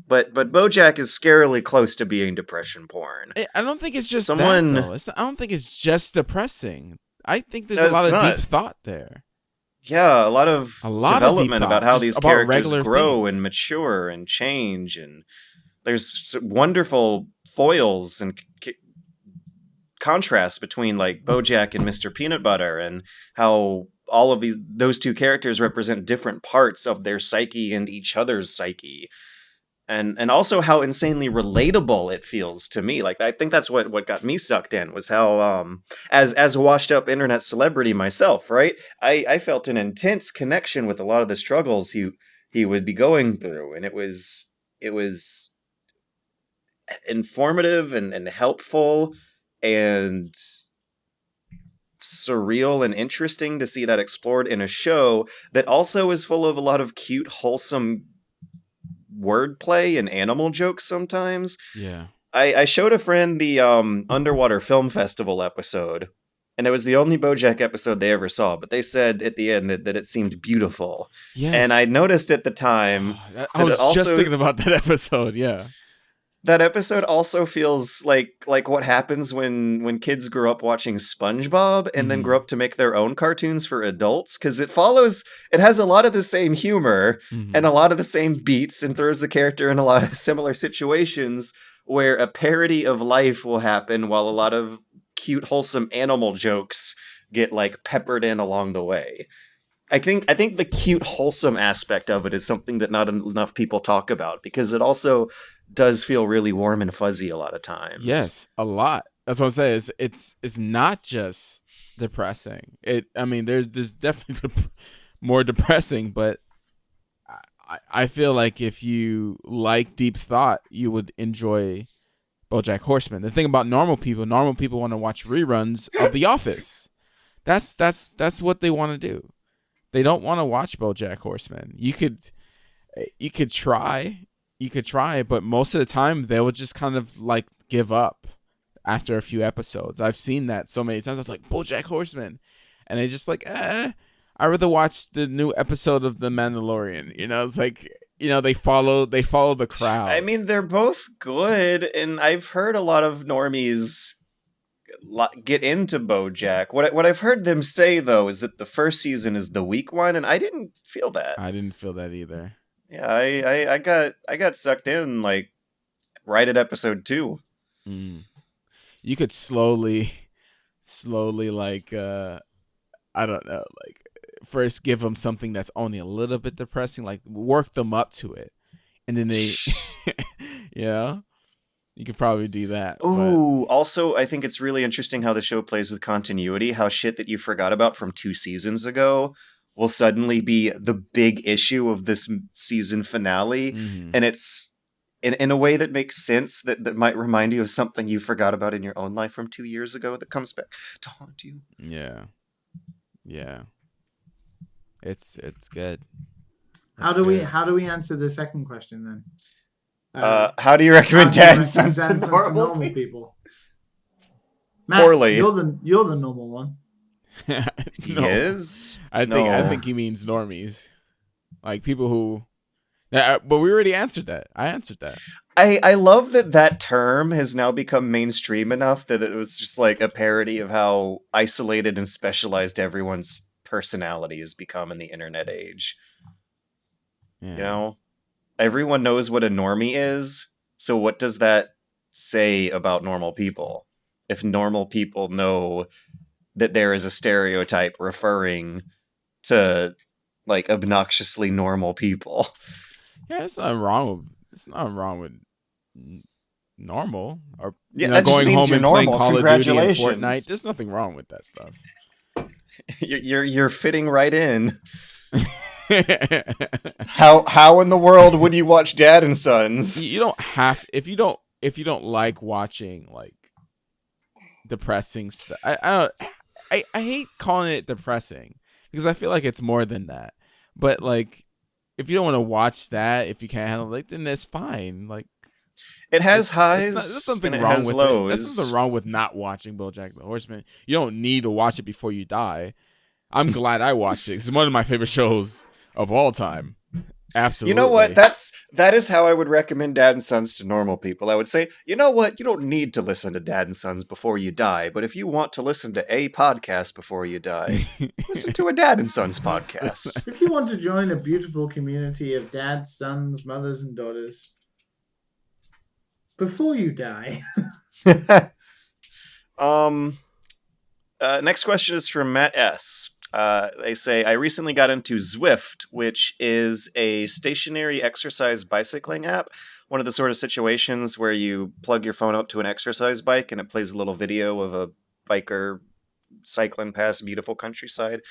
but BoJack is scarily close to being depression porn. I don't think it's just that, though. I don't think it's just depressing. I think there's a lot of deep thought there. Yeah, a lot of development about how these characters grow things. and mature and change, and there's wonderful foils and contrasts between like BoJack and Mr. Peanut Butter, and how all of those two characters represent different parts of their psyche and each other's psyche, and also how insanely relatable it feels to me. Like, I think that's what got me sucked in, was how as a washed up internet celebrity myself, right, I felt an intense connection with a lot of the struggles he would be going through, and it was informative and helpful and surreal and interesting to see that explored in a show that also is full of a lot of cute, wholesome wordplay and animal jokes sometimes. Yeah. I showed a friend the Underwater Film Festival episode, and it was the only BoJack episode they ever saw, but they said at the end that it seemed beautiful. Yes. And I noticed at the time... I was just thinking about that episode, yeah. That episode also feels like what happens when kids grow up watching SpongeBob and then grow up to make their own cartoons for adults, because it has a lot of the same humor and a lot of the same beats, and throws the character in a lot of similar situations where a parody of life will happen while a lot of cute, wholesome animal jokes get like peppered in along the way. I think the cute, wholesome aspect of it is something that not enough people talk about, because it also does feel really warm and fuzzy a lot of times. Yes, a lot. That's what I'm saying. It's not just depressing. There's definitely more depressing, but I feel like if you like deep thought, you would enjoy BoJack Horseman. The thing about normal people want to watch reruns of The Office. That's what they want to do. They don't want to watch BoJack Horseman. You could try, but most of the time they will just kind of like give up after a few episodes. I've seen that so many times. I was like, BoJack Horseman, and they just like, I'd rather watch the new episode of The Mandalorian. It's like, they follow the crowd. I mean, they're both good, and I've heard a lot of normies get into BoJack. What I've heard them say though is that the first season is the weak one, and I didn't feel that. I didn't feel that either. Yeah, I got sucked in like right at episode 2. You could slowly like I don't know, like first give them something that's only a little bit depressing, like work them up to it, and then they you could probably do that. Ooh, also, I think it's really interesting how the show plays with continuity, how shit that you forgot about from 2 seasons ago will suddenly be the big issue of this season finale. And it's in a way that makes sense, that might remind you of something you forgot about in your own life from 2 years ago that comes back to haunt you. Yeah. It's good. How do we answer the second question then? How do you recommend Dad and Sons to normal people? Matt, Poorly. You're the normal one. He is? I think he means normies, like people who. But we already answered that. I answered that. I love that term has now become mainstream enough that it was just like a parody of how isolated and specialized everyone's personality has become in the internet age. Yeah. Everyone knows what a normie is, so what does that say about normal people? If normal people know that there is a stereotype referring to like obnoxiously normal people. Yeah, it's not wrong with normal, or going home and playing Call of Duty and Fortnite. There's nothing wrong with that stuff. You're fitting right in. How in the world would you watch Dad and Sons? You don't have if you don't like watching like depressing stuff. I hate calling it depressing because I feel like it's more than that. But like, if you don't want to watch that, if you can't handle it, then that's fine. Like, it has highs. There's something and it wrong has with lows. it. There's something wrong with not watching BoJack the Horseman. You don't need to watch it before you die. I'm glad I watched it. It's one of my favorite shows of all time. Absolutely. You know what? That is how I would recommend Dad and Sons to normal people. I would say, you know what? You don't need to listen to Dad and Sons before you die, but if you want to listen to a podcast before you die, listen to a Dad and Sons podcast. If you want to join a beautiful community of dads, sons, mothers, and daughters before you die. Next question is from Matt S. They say, I recently got into Zwift, which is a stationary exercise bicycling app. One of the sort of situations where you plug your phone up to an exercise bike and it plays a little video of a biker cycling past beautiful countryside.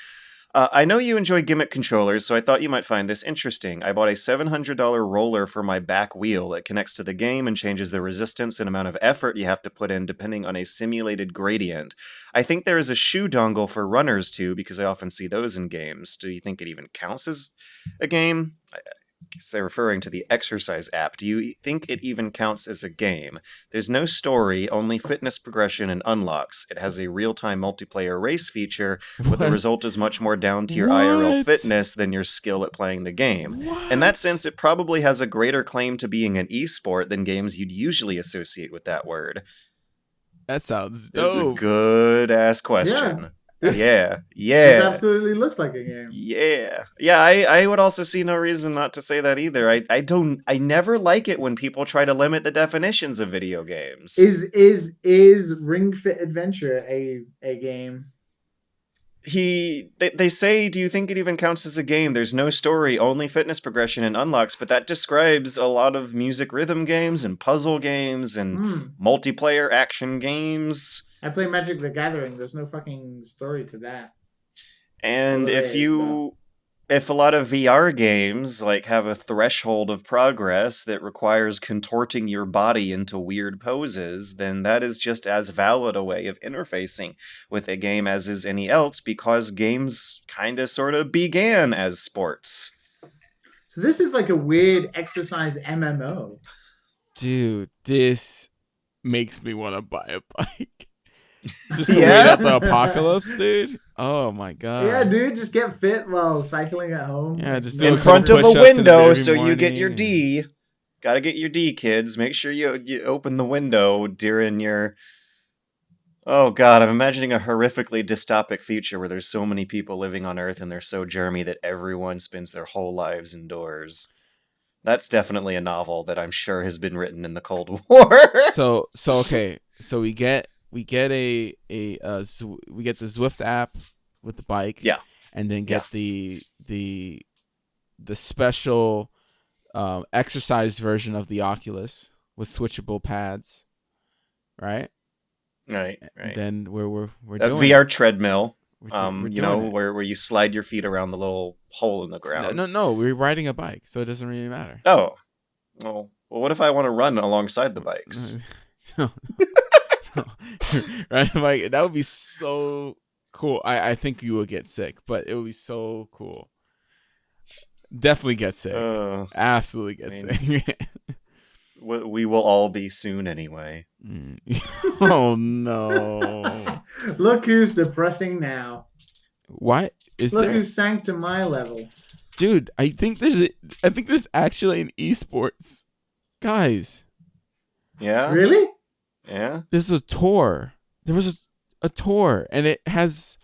I know you enjoy gimmick controllers, so I thought you might find this interesting. I bought a $700 roller for my back wheel that connects to the game and changes the resistance and amount of effort you have to put in depending on a simulated gradient. I think there is a shoe dongle for runners too, because I often see those in games. Do you think it even counts as a game? I guess they're referring to the exercise app. Do you think it even counts as a game? There's no story, only fitness progression and unlocks. It has a real-time multiplayer race feature, but the result is much more down to your IRL fitness than your skill at playing the game. In that sense, it probably has a greater claim to being an esport than games you'd usually associate with that word. That sounds dope. This is a good-ass question. Yeah. This absolutely looks like a game. Yeah. I would also see no reason not to say that either. I never like it when people try to limit the definitions of video games. Is Ring Fit Adventure a game? They say, do you think it even counts as a game? There's no story, only fitness progression and unlocks, but that describes a lot of music rhythm games and puzzle games and multiplayer action games. I play Magic the Gathering. There's no fucking story to that. And if a lot of VR games like have a threshold of progress that requires contorting your body into weird poses, then that is just as valid a way of interfacing with a game as is any else, because games kind of sort of began as sports. So this is like a weird exercise MMO. Dude, this makes me want to buy a bike. Just to wait out the apocalypse, dude. Oh my god. Yeah, dude, just get fit while cycling at home. Yeah, just in front of a window so you get your D. Gotta get your D, kids. Make sure you open the window during your... Oh god, I'm imagining a horrifically dystopic future where there's so many people living on Earth and they're so germy that everyone spends their whole lives indoors. That's definitely a novel that I'm sure has been written in the Cold War. So okay. So we get the Zwift app with the bike, and then get the special exercise version of the Oculus with switchable pads, right? Right. Then we're a doing VR treadmill, we're where you slide your feet around the little hole in the ground. No, we're riding a bike, so it doesn't really matter. Oh, well, what if I want to run alongside the bikes? Right, like that would be so cool. I think you would get sick, but it would be so cool. Definitely get sick. Absolutely get sick. We will all be soon anyway. Oh no! Look who's depressing now. What is Look there? who sank to my level, dude. I think there's actually an esports, guys. Yeah. Really? Yeah. This is a tour. There was a tour, and it has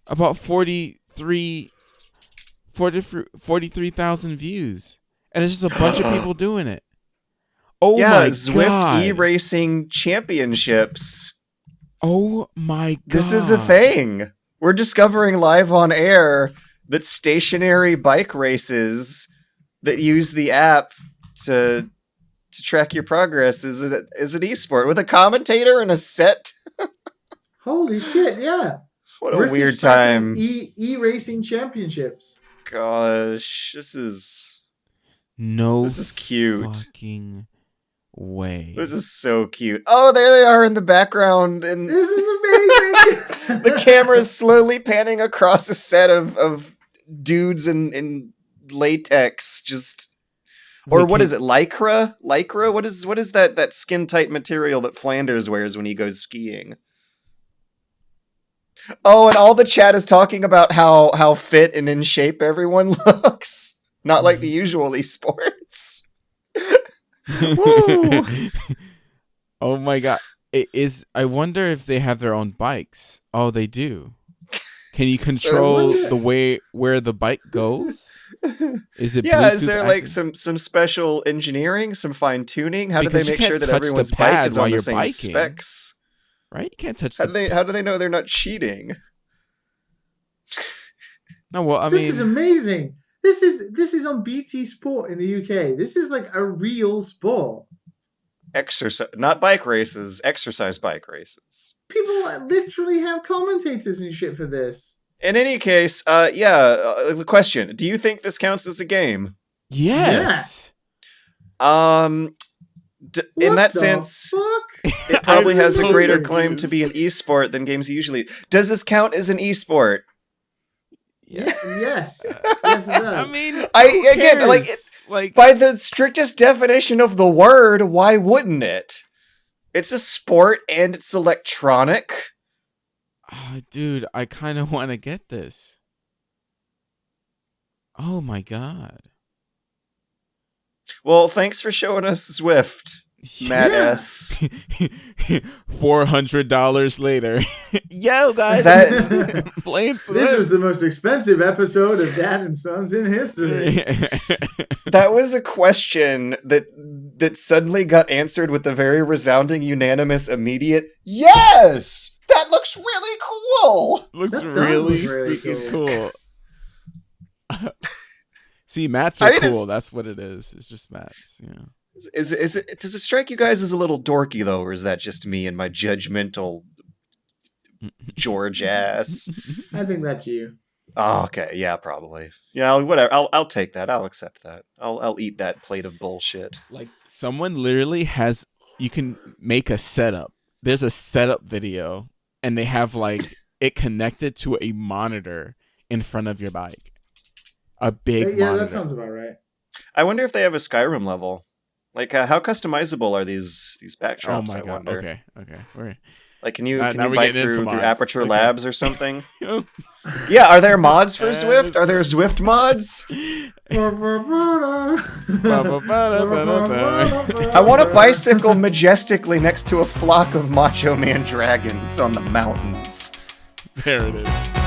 about 43,000 views, and it's just a bunch of people doing it. Oh my Zwift god! e-racing championships. Oh my god! This is a thing. We're discovering live on air that stationary bike races that use the app to track your progress is an esport with a commentator and a set. Holy shit! Yeah. What a weird time. E-racing championships. gosh, this is cute. Fucking way. This is so cute. Oh, there they are in the background, and This is amazing. the camera's slowly panning across a set of dudes in latex, just. Or what is it? Lycra? Lycra? What is that skin tight material that Flanders wears when he goes skiing? Oh, and all the chat is talking about how fit and in shape everyone looks. Not like the usual esports. Woo! Oh my god. I wonder if they have their own bikes. Oh, they do. Can you control the way where the bike goes? Is it yeah, Bluetooth is there like some special engineering, some fine tuning? How do they make sure that everyone's bike is on the same specs? Right? You can't touch how do they know they're not cheating? No, well, This is amazing. This is on BT Sport in the UK. This is like a real sport. Exercise, not bike races, exercise bike races. People literally have commentators and shit for this. In any case, the question: do you think this counts as a game? Yes. In that sense, it probably has a greater claim to be an esport than games usually. Does this count as an esport? Yeah. Yes. Yes, it does. I mean, again, like by the strictest definition of the word, why wouldn't it? It's a sport and it's electronic. Oh, dude, I kind of want to get this. Oh my god. Well, thanks for showing us Zwift, Matt S. $400 later. Yo, guys, playing Zwift. This was the most expensive episode of Dad and Sons in history. That was a question that suddenly got answered with a very resounding, unanimous, immediate yes. That looks really cool. Looks That really really freaking cool. See, mats are cool. That's what it is. It's just mats. Yeah. Is it? Does it strike you guys as a little dorky though, or is that just me and my judgmental George ass? I think that's you. Oh, okay, yeah, probably. Yeah, whatever. I'll take that. I'll accept that. I'll eat that plate of bullshit. Like someone literally has. You can make a setup. There's a setup video, and they have like it connected to a monitor in front of your bike. A big monitor. Yeah, that sounds about right. I wonder if they have a Skyrim level. Like, how customizable are these backdrops? Oh my I god! wonder. Okay. Like, can you now we're bike getting through into Aperture mods. Labs or something? Yeah, are there mods for Zwift? Are there Zwift mods? I want to bicycle majestically next to a flock of Macho Man dragons on the mountains. There it is.